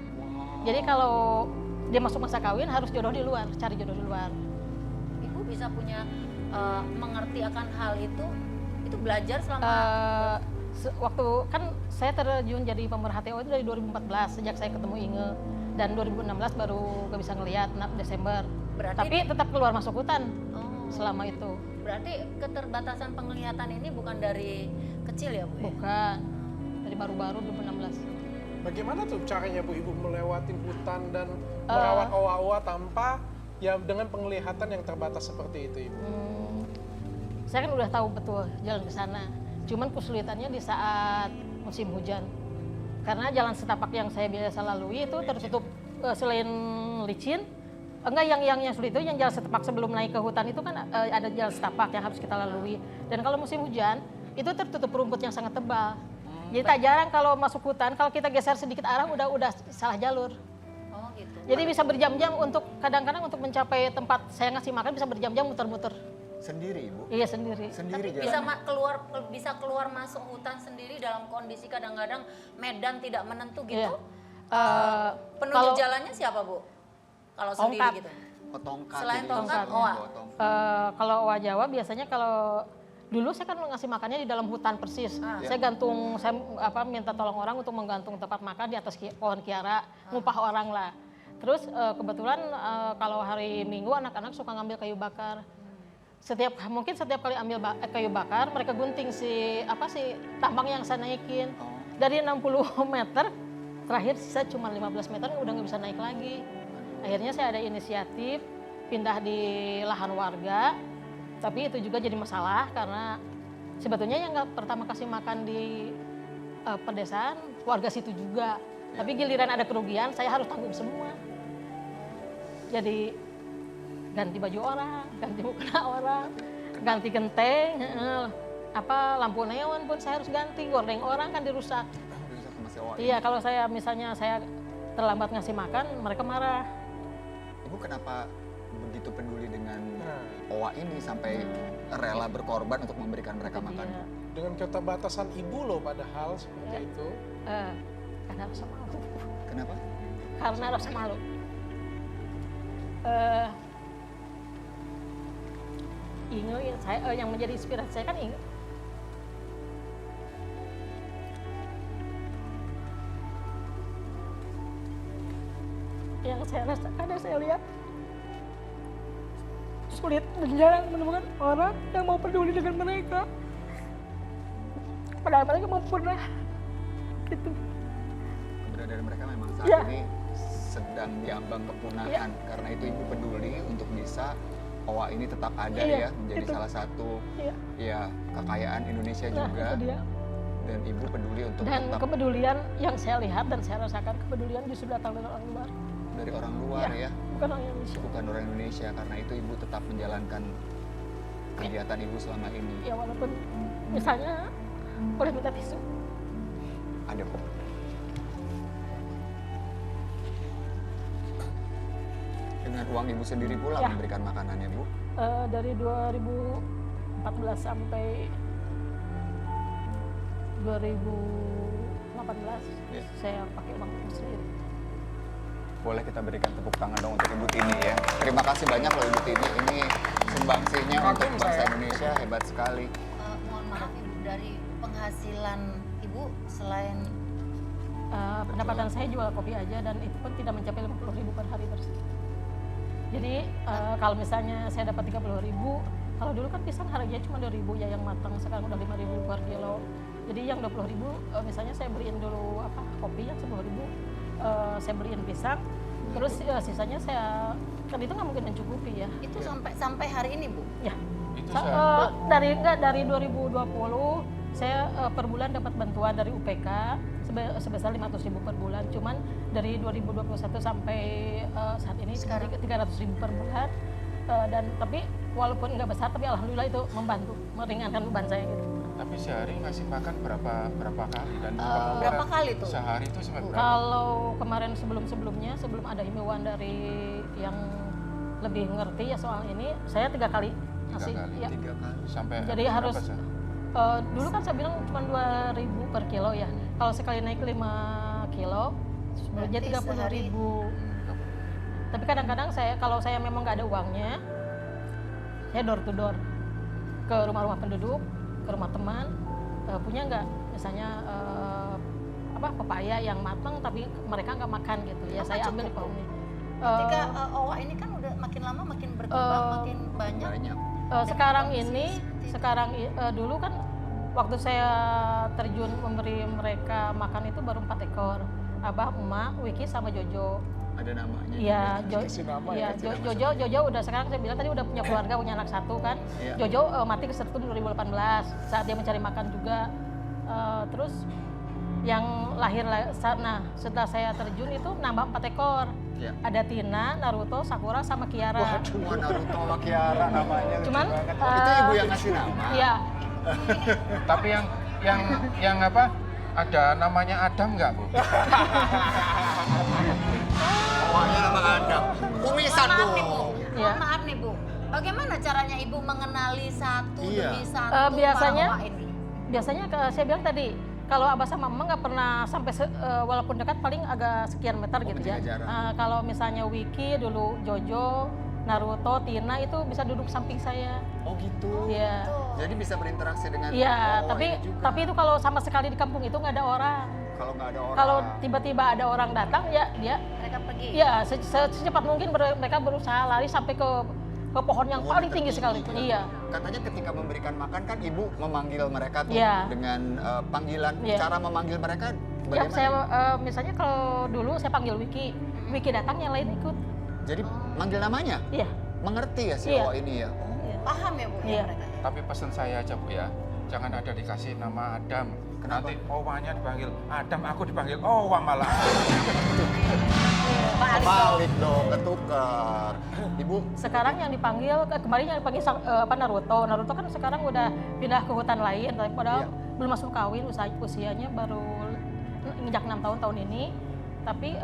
Jadi kalau dia masuk masa kawin harus jodoh di luar, cari jodoh di luar. Ibu bisa punya mengerti akan hal itu belajar selama waktu kan saya terjun jadi pemerhati OA itu dari 2014 sejak saya ketemu Inge, dan 2016 baru gak bisa ngelihat Desember. Berarti tapi tetap keluar masuk hutan selama itu. Berarti keterbatasan penglihatan ini bukan dari kecil ya Bu? Bukan, dari baru-baru 2016. Bagaimana tuh caranya Bu Ibu melewati hutan dan merawat owa-owa tanpa ya dengan penglihatan yang terbatas seperti itu Ibu? Saya kan udah tahu betul jalan ke sana. Cuman kesulitannya di saat musim hujan. Karena jalan setapak yang saya biasa lalui itu tertutup selain licin. Enggak, yang sulit itu yang jalan setapak sebelum naik ke hutan itu kan ada jalan setapak yang harus kita lalui. Dan kalau musim hujan itu tertutup rumput yang sangat tebal. Jadi tak jarang kalau masuk hutan kalau kita geser sedikit arah udah salah jalur. Oh gitu. Jadi bisa berjam-jam untuk kadang-kadang untuk mencapai tempat saya ngasih makan bisa berjam-jam muter-muter. Sendiri Ibu? Iya sendiri. Sendiri Tapi bisa keluar masuk hutan sendiri dalam kondisi kadang-kadang medan tidak menentu gitu. Iya. Penunjuk jalannya siapa Bu? Kalau sendiri tongkat. gitu. Oh, tongkat. Selain Jadi tongkat, bisa owa. bawa tongkat. Kalau Owa Jawa biasanya kalau dulu saya kan ngasih makannya di dalam hutan persis. Saya minta tolong orang untuk menggantung tempat makan di atas pohon kiara, ngupah orang lah. Terus kebetulan kalau hari Minggu anak-anak suka ngambil kayu bakar. Setiap kali ambil kayu bakar, mereka gunting si tambang yang saya naikin. Dari 60 meter, terakhir sisa cuma 15 meter udah nggak bisa naik lagi. Akhirnya saya ada inisiatif pindah di lahan warga, tapi itu juga jadi masalah karena sebetulnya yang nggak pertama kasih makan di pedesaan warga situ juga. Tapi giliran ada kerugian, saya harus tanggung semua. Jadi ganti baju orang, ganti mukena orang, ganti genteng, lampu neon pun saya harus ganti, gordeng orang kan dirusak. Iya, kalau misalnya saya terlambat ngasih makan, mereka marah. Ibu kenapa begitu peduli dengan owa ini sampai rela berkorban untuk memberikan mereka makan? Iya. Dengan keterbatasan Ibu loh padahal seperti itu. Karena rasa malu. Kenapa? Karena rasa malu. Inge, yang menjadi inspirasi saya kan Inge. Yang saya rasakan dan saya lihat sulit dan jarang menemukan orang yang mau peduli dengan mereka. Padahal mereka mau pernah gitu. Keberadaan mereka memang saat ini sedang diambang kepunahan. Karena itu Ibu peduli untuk bisa owa ini tetap ada ya, menjadi salah satu kekayaan Indonesia juga. Itu dia. Dan Ibu peduli untuk dan tetap kepedulian yang saya lihat dan saya rasakan, kepedulian justru datang dari orang luar. dari orang luar ya. Bukan orang Indonesia. Bukan orang Indonesia, karena itu Ibu tetap menjalankan kegiatan Ibu selama ini. Ya walaupun misalnya boleh minta tisu. Ada kok. Dengan uang Ibu sendiri pula memberikan makanannya Bu? Dari 2014 sampai 2018 saya pakai uang Ibu sendiri. Boleh kita berikan tepuk tangan dong untuk Ibu Tini ya. Terima kasih banyak loh Ibu Tini, ini sumbangsihnya untuk bangsa Indonesia hebat sekali. Mohon maaf Ibu, dari penghasilan Ibu selain pendapatan saya jual kopi aja dan itu pun tidak mencapai 50.000 per hari terus. Jadi kalau misalnya saya dapat 30.000, kalau dulu kan pisang harganya cuma 2.000 ya yang matang, sekarang udah 5.000 per kilo. Jadi yang 20.000 misalnya saya beliin dulu kopi yang 10.000, saya beliin pisang, terus sisanya saya kan itu nggak mungkin mencukupi ya. itu sampai hari ini Bu? Ya. Itu Dari 2020 saya per bulan dapat bantuan dari UPK sebesar 500.000 per bulan. Cuman dari 2021 sampai saat ini sekarang 300.000 per bulan. Dan tapi walaupun nggak besar, tapi alhamdulillah itu membantu meringankan beban saya gitu. Tapi sehari ngasih makan berapa kali dan Berapa kali tuh? Sehari itu sampai berapa? Kalau kemarin sebelum ada himbauan dari yang lebih ngerti ya soal ini, saya 3 kali ngasih. kali. Ya. 3 kali. Sampai Jadi berapa, harus Sah? dulu kan saya bilang cuma 2.000 per kilo ya. Kalau sekali naik 5 kilo, sebenarnya Berarti 30.000. Tapi kadang-kadang kalau saya memang nggak ada uangnya, saya door to door ke rumah-rumah penduduk, ke rumah teman, punya nggak misalnya pepaya yang matang tapi mereka nggak makan gitu ya, saya ambil di pohonnya. Ketika owa ini kan udah makin lama makin berkembang, makin banyak. Dulu kan waktu saya terjun memberi mereka makan itu baru 4 ekor. Abah, Emak, Wiki sama Jojo. Ada namanya. Iya, Jojo. Jojo udah sekarang saya bilang tadi udah punya keluarga, punya anak 1 kan. Iya. Jojo mati kesetrum 2018 saat dia mencari makan juga. Terus yang lahir, setelah saya terjun itu nambah 4 ekor. Iya. Ada Tina, Naruto, Sakura sama Kiara. Wah, Naruto sama Kiara namanya lucu Cuman, banget. Itu ibu yang ngasih nama? Iya. Tapi yang apa? Ada namanya Adam nggak, Bu? Awalnya nama Adam. Kumisan Maaf nih, Bu. dong. Iya. Maaf nih, Bu. Bagaimana caranya Ibu mengenali satu Iya. demi satu Biasanya- para owa ini? Biasanya saya bilang tadi, kalau Abah sama Mama nggak pernah sampai walaupun dekat paling agak sekian meter gitu ya. menjaga jarak. Kalau misalnya Wiki dulu, Jojo, Naruto, Tina itu bisa duduk samping saya. Oh gitu. Iya. Jadi bisa berinteraksi dengan Iya, owa ini juga. tapi itu kalau sama sekali di kampung itu nggak ada orang. Kalau nggak ada orang. Kalau tiba-tiba ada orang datang ya dia Mereka pergi. ya secepat mungkin mereka berusaha lari sampai ke pohon yang paling tinggi sekalipun. Iya. Katanya ketika memberikan makan kan ibu memanggil mereka tuh Iya. dengan panggilan. Iya. Cara memanggil mereka Ya, bagaimana? saya misalnya kalau dulu saya panggil Wiki, Wiki datang yang lain ikut. Jadi manggil namanya? Iya. Mengerti ya si Iya. owa ini ya? Paham ya, Bu? Iya. Ya, mereka. Tapi pesan saya aja, Bu ya. Jangan ada dikasih nama Adam. Kenapa? Nanti owanya dipanggil Adam, aku dipanggil Owa malah. Balik dong, ketukar. Ibu, Sekarang yang dipanggil, kemarin yang dipanggil Naruto. Naruto kan sekarang udah pindah ke hutan lain, tapi padahal Iya. belum masuk kawin, usianya baru injak 6 tahun ini. Tapi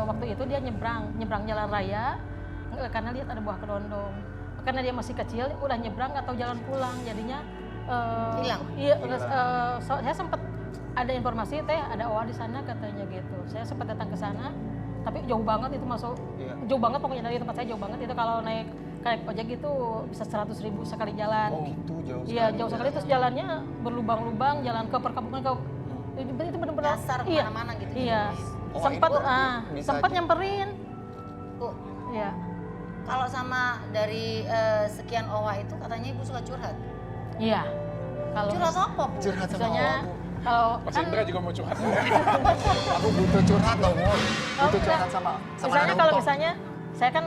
waktu itu dia nyebrang jalan raya karena lihat ada buah kedondong. Karena dia masih kecil, udah nyebrang nggak tahu jalan pulang, jadinya Hilang? Iya, saya sempat ada informasi ada owa di sana katanya gitu. Saya sempat datang ke sana, tapi jauh banget itu masuk, Iya. jauh banget pokoknya dari tempat saya jauh banget itu kalau naik ojek gitu bisa 100.000 sekali jalan. oh gitu jauh sekali. Iya jauh sekali, terus jalannya berlubang-lubang, jalan ke perkampungan itu benar-benar Dasar iya, kemana-mana gitu. iya. Oh, Sempat itu bisa sempat aja. nyamperin. Bu, Iya. kalau sama dari sekian owa itu katanya Ibu suka curhat. Iya. Kalau Curhat apa, Bu? Curhat sama misalnya owa, Bu. kalau Mas kan Indra juga mau curhat. Aku butuh curhat loh, Bu. Butuh enggak. curhat sama misalnya kalau Naruto. misalnya saya kan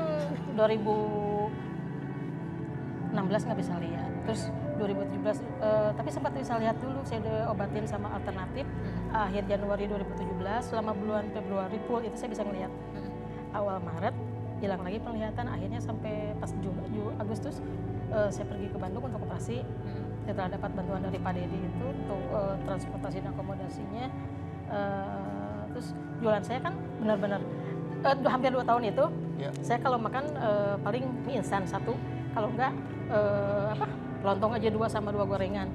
2016 nggak bisa lihat, terus 2017 tapi sempat bisa lihat dulu, saya udah obatin sama alternatif akhir Januari 2017, selama bulan Februari full itu saya bisa ngelihat. Awal Maret hilang lagi penglihatan, akhirnya sampai pas Agustus saya pergi ke Bandung untuk operasi. Setelah dapat bantuan dari Pak Dedi itu untuk transportasi dan akomodasinya, terus jualan saya kan benar-benar hampir 2 tahun itu. Iya. Saya kalau makan paling mie instan 1, kalau enggak lontong aja 2 sama 2 gorengan.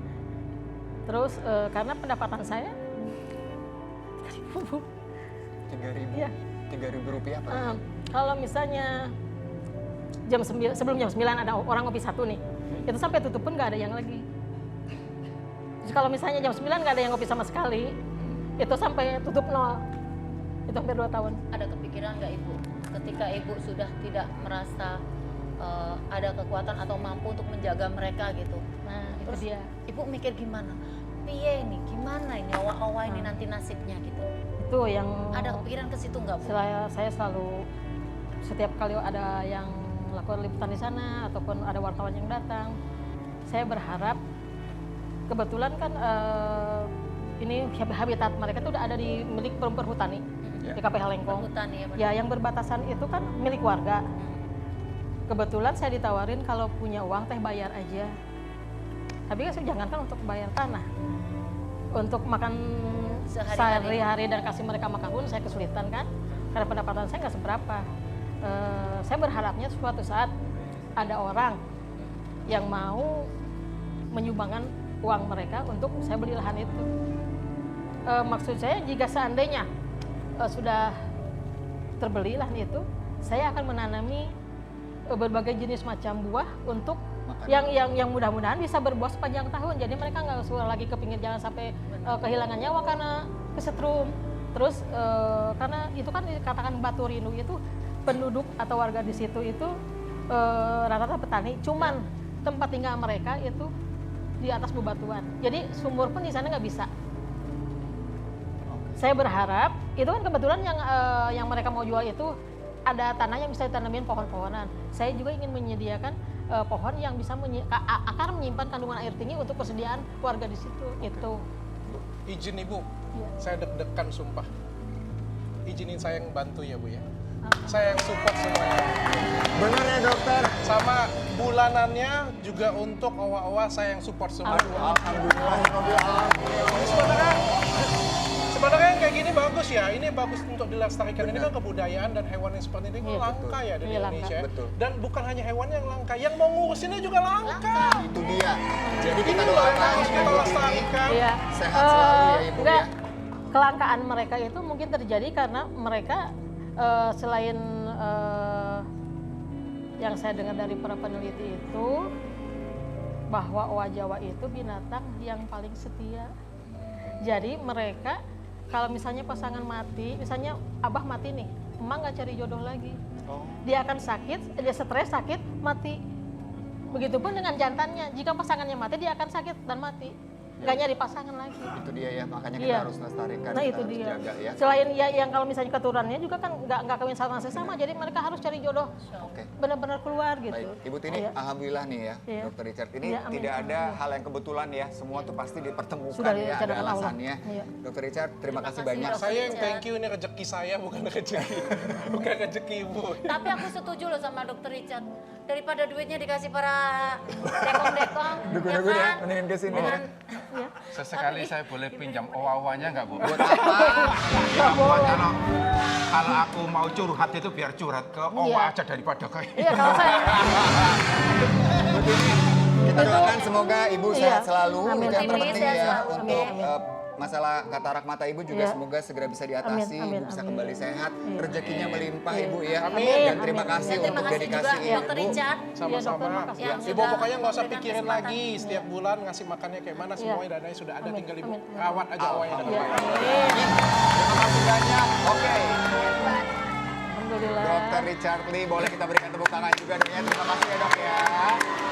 Terus karena pendapatan saya 3.000. Iya. 3.000 rupiah per Kalau misalnya sebelum jam 9 ada orang ngopi 1 nih, itu sampai tutup pun nggak ada yang lagi. Terus kalau misalnya jam 9 nggak ada yang ngopi sama sekali, itu sampai tutup 0. Itu hampir 2 tahun. Ada kepikiran nggak Ibu ketika Ibu sudah tidak merasa ada kekuatan atau mampu untuk menjaga mereka gitu? Nah, itu Terus dia. Ibu mikir gimana? Piye ini, gimana ini owa-owa ini nanti nasibnya gitu? Itu yang Ada kepikiran ke situ nggak, Bu? saya selalu setiap kali ada yang lakukan liputan di sana ataupun ada wartawan yang datang, saya berharap kebetulan kan ini habitat mereka itu udah ada di milik perhutani di KPH Lengkong. Perhutani, ya, benar. Ya, yang berbatasan itu kan milik warga. Kebetulan saya ditawarin kalau punya uang teh bayar aja. Tapi kan jangankan untuk bayar tanah. Untuk makan sehari-hari dan kasih mereka makan pun saya kesulitan kan. Karena pendapatan saya nggak seberapa. Saya berharapnya suatu saat ada orang yang mau menyumbangkan uang mereka untuk saya beli lahan itu. Maksud saya jika seandainya sudah terbeli lahan itu, saya akan menanami berbagai jenis macam buah untuk yang mudah-mudahan bisa berbuah sepanjang tahun. Jadi mereka nggak usah lagi kepingin jangan sampai kehilangan nyawa karena kesetrum. Terus karena itu kan dikatakan Batu Rindu itu penduduk atau warga di situ itu rata-rata petani. Cuman tempat tinggal mereka itu di atas bebatuan. Jadi sumur pun di sana nggak bisa. Saya berharap itu kan kebetulan yang mereka mau jual itu ada tanah yang bisa ditanamin pohon-pohonan. Saya juga ingin menyediakan pohon yang bisa akan menyimpan kandungan air tinggi untuk persediaan warga di situ. Itu. Izin Ibu, Iya. saya deg-degan sumpah. Izinin saya yang bantu ya Bu ya. Saya yang support semuanya. Benar ya dokter? Sama bulanannya juga untuk owa-owa saya yang support semua. Alhamdulillah. Sebenarnya kayak gini bagus ya, ini bagus untuk dilestarikan. Ini kan kebudayaan dan hewan yang seperti ini kan Iya, langka ya di Iya, langka. Indonesia. Betul. Dan bukan hanya hewan yang langka, yang mau ngurusinnya juga langka. Itu dia. Jadi kita Ini loh yang doakan harus kita Ibu ini Iya. lestarikan. sehat selalu ya Ibu Enggak. ya. Kelangkaan mereka itu mungkin terjadi karena mereka selain yang saya dengar dari para peneliti itu bahwa owa Jawa itu binatang yang paling setia. Jadi mereka kalau misalnya pasangan mati, misalnya abah mati nih, emak nggak cari jodoh lagi. Dia akan sakit, dia stres sakit, mati. Begitupun dengan jantannya, jika pasangannya mati dia akan sakit dan mati. Nggak nyari pasangan lagi. Itu dia ya, makanya kita Iya. harus lestarikan, Nah kita itu harus dia. jaga ya. Selain ya yang kalau misalnya keturunannya juga kan nggak kawin sama sesama, jadi mereka harus cari jodoh Oke. benar-benar keluar gitu. Baik, Ibu Tini, Iya. alhamdulillah nih ya, Iya. Dokter Richard. Ini Iya, amin. tidak ada hal yang kebetulan ya, semua tuh pasti dipertemukan Sudah ya, ada direncanakan Allah. alasannya. Iya. Dokter Richard, terima kasih kasih, banyak. Dok. Saya yang thank you, ini rezeki saya bukan rezeki bukan rezeki Ibu. Tapi aku setuju loh sama Dokter Richard. Daripada duitnya dikasih para dekong-dekong, Dukun-dukun ya, mendingan kesini ya. Iya. Sesekali saya boleh pinjam owa-owanya nggak Bu? Buat apa? Ya, buat kalau aku mau curhat itu biar curhat ke owa Iya. aja daripada ke Iya kalau saya Bu Tini, kita doakan semoga Ibu Iya. sehat selalu. Amin. Itu yang Amin. terpenting Sehat ya, selalu. untuk Amin. masalah katarak mata Ibu juga Iya. semoga segera bisa diatasi, Amin, Ibu bisa amin. kembali sehat, Iya. rezekinya melimpah Iya. Ibu ya. Amin. Dan terima Amin. kasih Dan terima untuk kasih juga dedikasi Dokter Ibu. Richard. Iya, dokter, Sama-sama. makasih. Yang Ibu sudah pokoknya nggak usah memberikan pikirin kesempatan. lagi setiap bulan ngasih makannya kayak mana, semuanya dananya sudah ada, Amin. tinggal Ibu Amin. rawat aja owanya dengan Iya. baik. Amin. Terima kasih banyak. Oke. Alhamdulillah. Dokter Richard Lee, boleh kita berikan tepuk tangan juga dong ya. Terima kasih ya dok ya.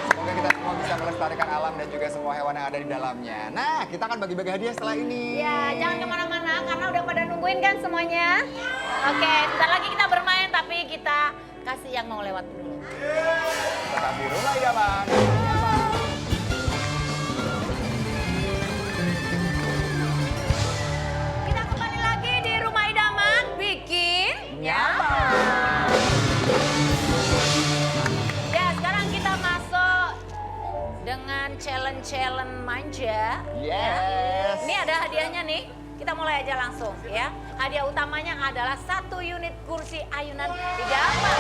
Semoga kita semua bisa melestarikan alam dan juga semua hewan yang ada di dalamnya. Nah, kita akan bagi-bagi hadiah setelah ini. Ya, jangan kemana-mana karena udah pada nungguin kan semuanya. Oke, sebentar lagi kita bermain tapi kita kasih yang mau lewat dulu. Tetap di Rumah Idaman. Kita kembali lagi di Rumah Idaman bikin Nyaman. Ya, sekarang kita masuk dengan challenge manja. Yes. Ini ada hadiahnya nih. Kita mulai aja langsung ya. Hadiah utamanya adalah 1 unit kursi ayunan idaman.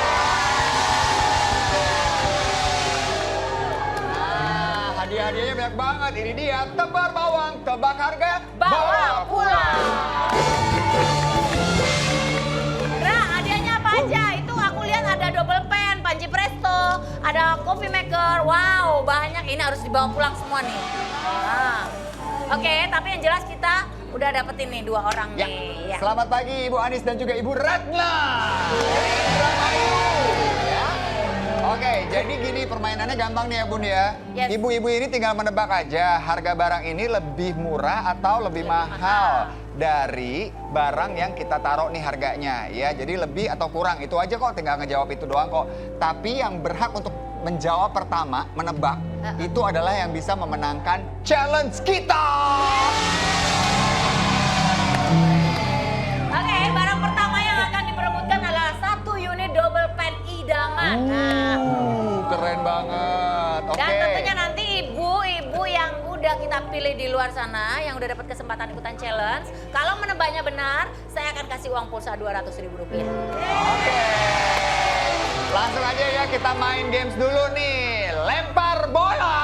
Nah, hadiah-hadiahnya banyak banget. Ini dia, tebar bawang, tebak harga, Bawa pulang. Nah, hadiahnya apa aja? Itu aku lihat ada double pen, panci presto, ada coffee maker. Wow, banyak. Ini harus dibawa pulang semua nih. Nah. Oke, tapi yang jelas kita udah dapetin nih 2 orang Ya. nih. Ya. Selamat pagi Ibu Anis dan juga Ibu Ratna. Ya. Oke, jadi gini permainannya gampang nih ya Bun ya. Yes. Ibu-ibu ini tinggal menebak aja harga barang ini lebih murah atau lebih mahal dari barang yang kita taruh nih harganya ya. Jadi lebih atau kurang itu aja kok, tinggal ngejawab itu doang kok. Tapi yang berhak untuk menjawab pertama, menebak itu adalah yang bisa memenangkan challenge kita. Oke, barang pertama yang akan diperebutkan adalah 1 unit double pen idaman. Nah, Keren banget. Oke. dan tentunya nanti ibu-ibu yang udah kita pilih di luar sana, yang udah dapat kesempatan ikutan challenge, kalau menebaknya benar, saya akan kasih uang pulsa Rp200.000. Oke. Langsung aja ya kita main games dulu nih. Lempar bola.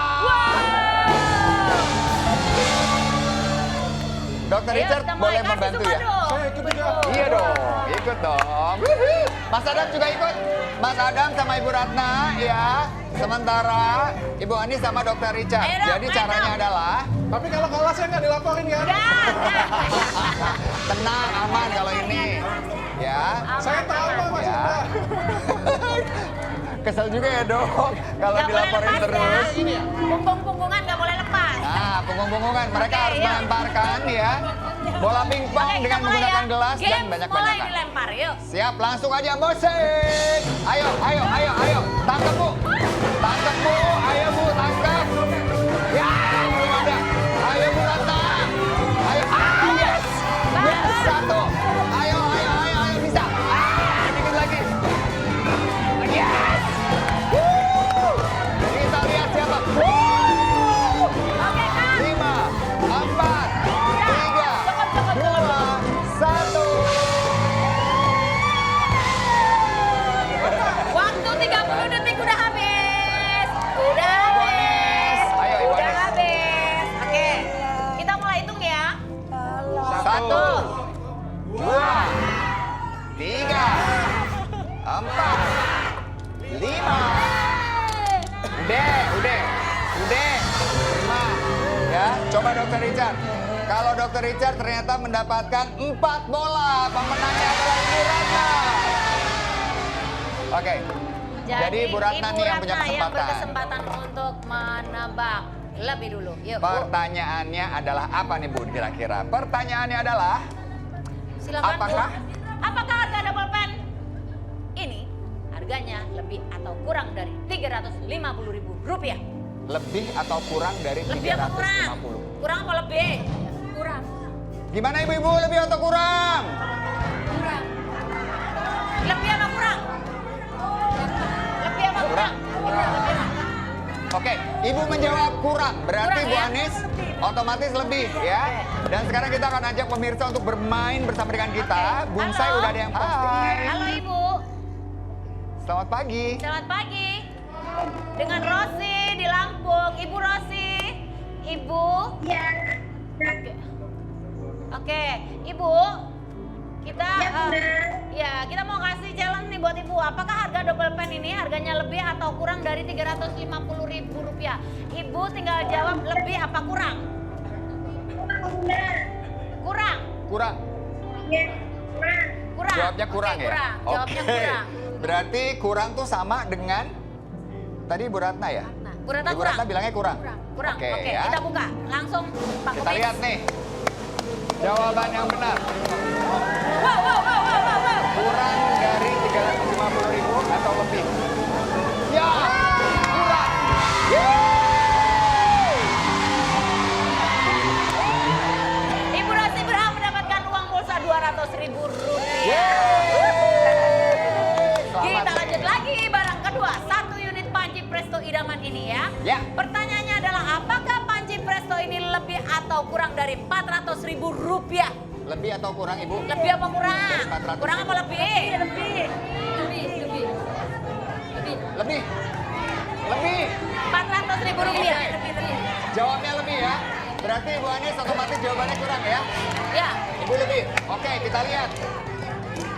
Dokter Ayo, Richard kita mulai. boleh Kasih membantu semua ya? dong. Saya ikut juga. Iya dong, ikut dong. Mas Adam juga ikut. Mas Adam sama Ibu Ratna ya. Sementara Ibu Ani sama Dokter Richard. Ayo dong, Jadi main caranya dong. adalah Tapi kalau kalah saya nggak dilaporin kan? tenang, aman kalau ini. Ya. Saya tahu Pak, Mas Ya. Indra. Kesel juga ya dok kalau Nggak boleh dilaporin lepas terus. ya. Punggung-punggungan nggak boleh lepas. Nah, punggung-punggungan mereka Oke, harus yuk. melemparkan ya bola pingpong Oke, kita dengan mulai menggunakan ya. gelas dan Games mulai banyak-banyakan. dilempar, yuk. Siap, langsung aja musik. Ayo, ayo, ayo, ayo. Tangkap Bu. Tangkap Bu. Ayo Bu, tangkap. Ya, belum ada. Ayo Bu, Ratna. Ayo. Yes. Yes, satu. Ayo, ayo, ayo, ayo. Bisa. Dikit lagi. Yes. Woo. Kita lihat siapa. Woo. Oke, Kak. 5, 4, 3, 2, 1. Waktu 30 detik udah habis. Udah habis. Ayo, Ibu Udah Anis. habis. Oke. Kita mulai hitung ya. 1, 2, 3, 4, 5. Udah. 5. Ya, coba Dokter Richard. Kalau Dokter Richard ternyata mendapatkan 4 bola. Pemenangnya adalah Ibu Ratna. Oke. Jadi Ibu Ratna nih yang punya Ibu Ratna yang kesempatan. berkesempatan untuk menebak lebih dulu. Yuk, Bu. Pertanyaannya adalah apa nih Bu kira-kira? Pertanyaannya adalah Silakan, apakah? Bu. Apakah harga double pen ini harganya lebih atau kurang dari Rp350.000? lebih atau kurang dari Lebih apa kurang? 350? Kurang apa lebih? Kurang. Gimana ibu-ibu, lebih atau kurang? Kurang. Lebih apa kurang? Lebih apa kurang? Oke, ibu menjawab kurang. Berarti Kurang, Bu ya? Anis otomatis lebih ya. Dan sekarang kita akan ajak pemirsa untuk bermain bersama dengan kita. Oke. Bungsai Halo. udah ada yang posting. Halo Ibu. Selamat pagi. Selamat pagi. Dengan Rosi di Lampung. Ibu Rosi. Ibu. Ya. Oke. Oke, Ibu. Kita kita mau kasih challenge nih buat Ibu. Apakah harga double pen ini harganya lebih atau kurang dari Rp350.000? Ibu tinggal jawab lebih apa kurang? Kurang. Kurang. Kurang. Jawabnya kurang Oke, ya? Kurang. Jawabnya Oke. kurang. Berarti kurang tuh sama dengan tadi Bu Ratna ya? Nah, Bu Ratna Ibu kurang. Ratna bilangnya kurang. Kurang. Oke, Oke, ya. kita buka. Langsung Pak Kita Kupis. lihat nih. Jawaban yang benar. Wow. Kurang dari 350.000 atau lebih? Ya, kurang. Ibu Rosi berhak mendapatkan uang pulsa Rp200.000. Kita lanjut lagi barang kedua, 1 unit panci Presto idaman ini ya. Ya. Pertanyaannya adalah apakah panci Presto ini lebih atau kurang dari Rp400.000? Lebih atau kurang Ibu? Lebih apa kurang? Dari 400.000. Kurang apa lebih? Lebih. Lebih. Lebih. Rp400.000. Jawabnya lebih ya. Berarti Ibu Anis otomatis jawabannya kurang ya. Ya. Ibu lebih. Oke, kita lihat.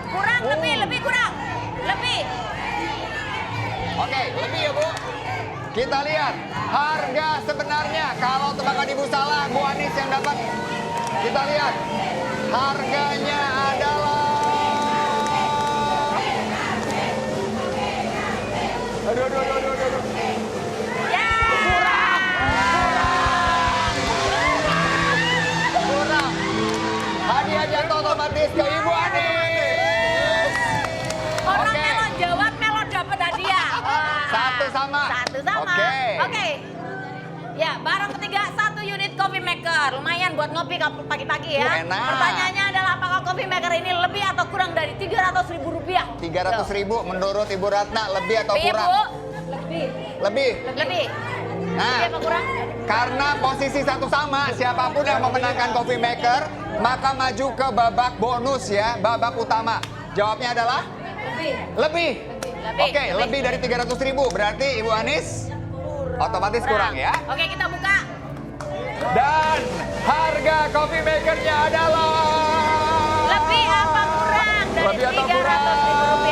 Kurang, lebih kurang. Lebih. Oke, lebih ya Bu. Kita lihat harga sebenarnya. Kalau tebakan Ibu salah, Bu Anis yang dapat. Kita lihat harganya adalah. Aduh. Ya. Kurang. Hadiah jatuh otomatis ke Ibu Anis. Orang Oke. melon jawab, melon dapat hadiah. Wah. Satu sama. Satu sama. Oke. Oke. Ya, barang ketiga 1 unit coffee maker. Lumayan buat ngopi pagi-pagi ya. Enak. Pertanyaannya adalah apakah coffee maker ini lebih atau kurang dari Rp300.000? 300.000 menurut Ibu Ratna lebih atau Iya, kurang? Bu. Lebih. Lebih. Nah, Lebih apa kurang? karena posisi satu sama, siapapun yang memenangkan coffee maker, maka maju ke babak bonus ya, babak utama. Jawabnya adalah? Lebih. Oke, lebih dari 300.000. Berarti Ibu Anis otomatis kurang ya. Oke, kita buka. Dan harga coffee makernya adalah Lebih apa kurang dari Lebih atau kurang? Rp300.000?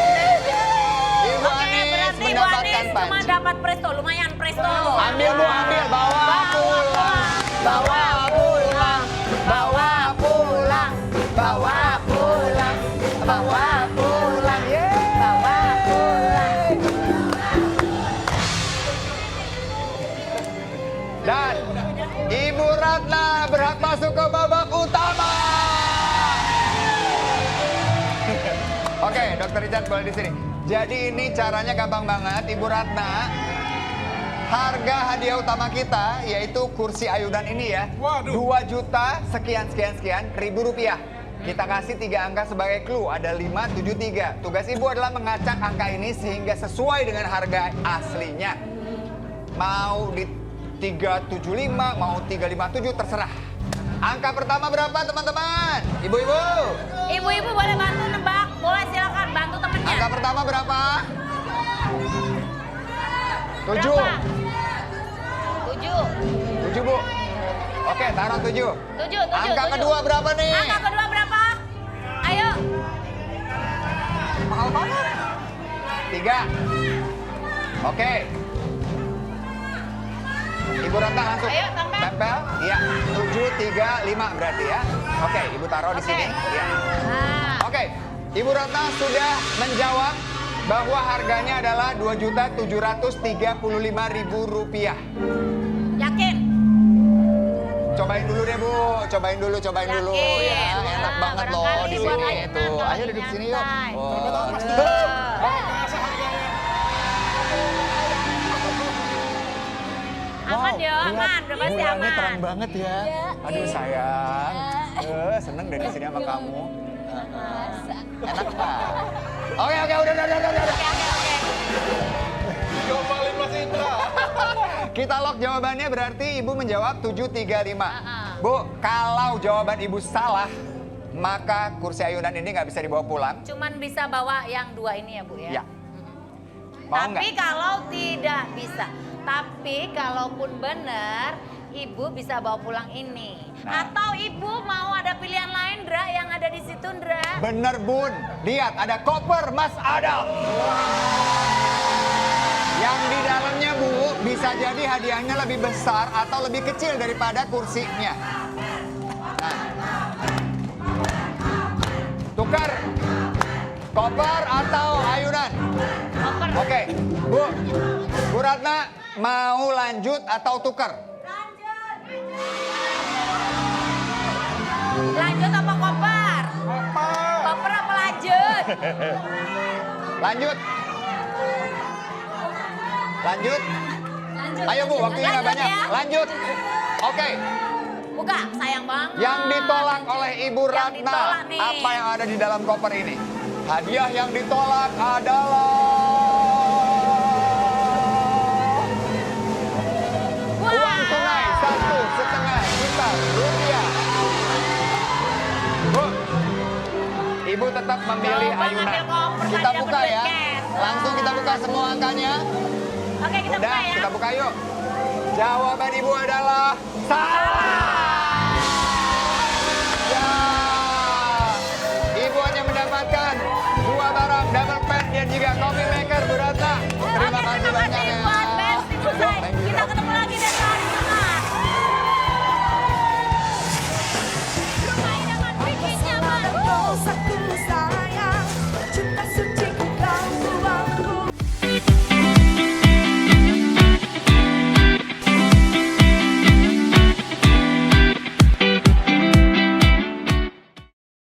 Ibu Oke, Anis berarti Ibu mendapatkan Anis cuma punch. dapat presto, lumayan presto. Ambil Bu, ambil, bawa pulang, bawa pulang, bawa pulang, bawa pulang, bawa pulang, bawa pulang. Dan Ibu Ratna berhak masuk ke babak utama. Oke, Dokter Richard boleh di sini. Jadi ini caranya gampang banget, Ibu Ratna. Harga hadiah utama kita yaitu kursi ayunan ini ya. Waduh. 2 juta sekian ribu rupiah. Kita kasih 3 angka sebagai clue, ada 573. Tugas Ibu adalah mengacak angka ini sehingga sesuai dengan harga aslinya. Mau di 375, mau 357 terserah. Angka pertama berapa teman-teman? Ibu-ibu. Ibu-ibu boleh bantu nebak, boleh silakan bantu temennya. Angka pertama berapa? 7. Berapa? 7. 7 Bu. Oke, taruh 7. 7. Angka kedua berapa nih? Angka kedua berapa? Ayo. Mahal banget. 3. Oke. Ibu Ratna langsung. Ayo, tempel. Iya, 7, 3, 5 berarti ya. Oke, Ibu taruh di Oke. sini. Iya. Nah, Oke, Ibu Ratna sudah menjawab bahwa harganya adalah Rp2.735.000. yakin? Cobain dulu deh Bu, cobain dulu Yakin. ya. Enak Wah, banget loh barangkali di buat sini ayunan tuh. kalau Ayo duduk sini yuk. nyantai. Aman Wow, yo, lihat, aman, udah pasti bulannya aman. terang banget ya. Aduh sayang, seneng deh di sini sama kamu. Enak banget. Oke, udah. Oke. Diomelin Mas Indra. Kita lock jawabannya berarti Ibu menjawab 735. Bu, kalau jawaban Ibu salah, maka kursi ayunan ini nggak bisa dibawa pulang. Cuman bisa bawa yang 2 ini ya Bu ya? Ya. Mau Tapi nggak? kalau tidak bisa. Tapi kalaupun benar, Ibu bisa bawa pulang ini. Nah. Atau Ibu mau ada pilihan lain, Dra, yang ada di situ, Dra? Bener Bun, lihat ada koper Mas Adam. Yang di dalamnya Bu, bisa jadi hadiahnya lebih besar atau lebih kecil daripada kursinya. Nah. Tukar. Koper atau ayunan? Koper. Oke, Bu Ratna mau lanjut atau tukar? Lanjut apa koper? Koper apa lanjut? Lanjut. Lanjut. Ayo Bu, waktunya nggak Lanjut banyak. ya. Lanjut. Oke. Buka, sayang banget. Yang ditolak oleh Ibu Yang Ratna, ditolak nih. apa yang ada di dalam koper ini? Hadiah yang ditolak adalah uang tunai 1,5 juta rupiah. Bu, Ibu tetap memilih Coba ayunan. ngambil koper, Kita tadi buka dapet ya. duit cash. Langsung kita buka semua angkanya. Oke, kita Udah, buka ya. kita buka yuk. Jawaban Ibu adalah salah. Ya. Ibu hanya mendapatkan 2 barang double pen dan juga kopi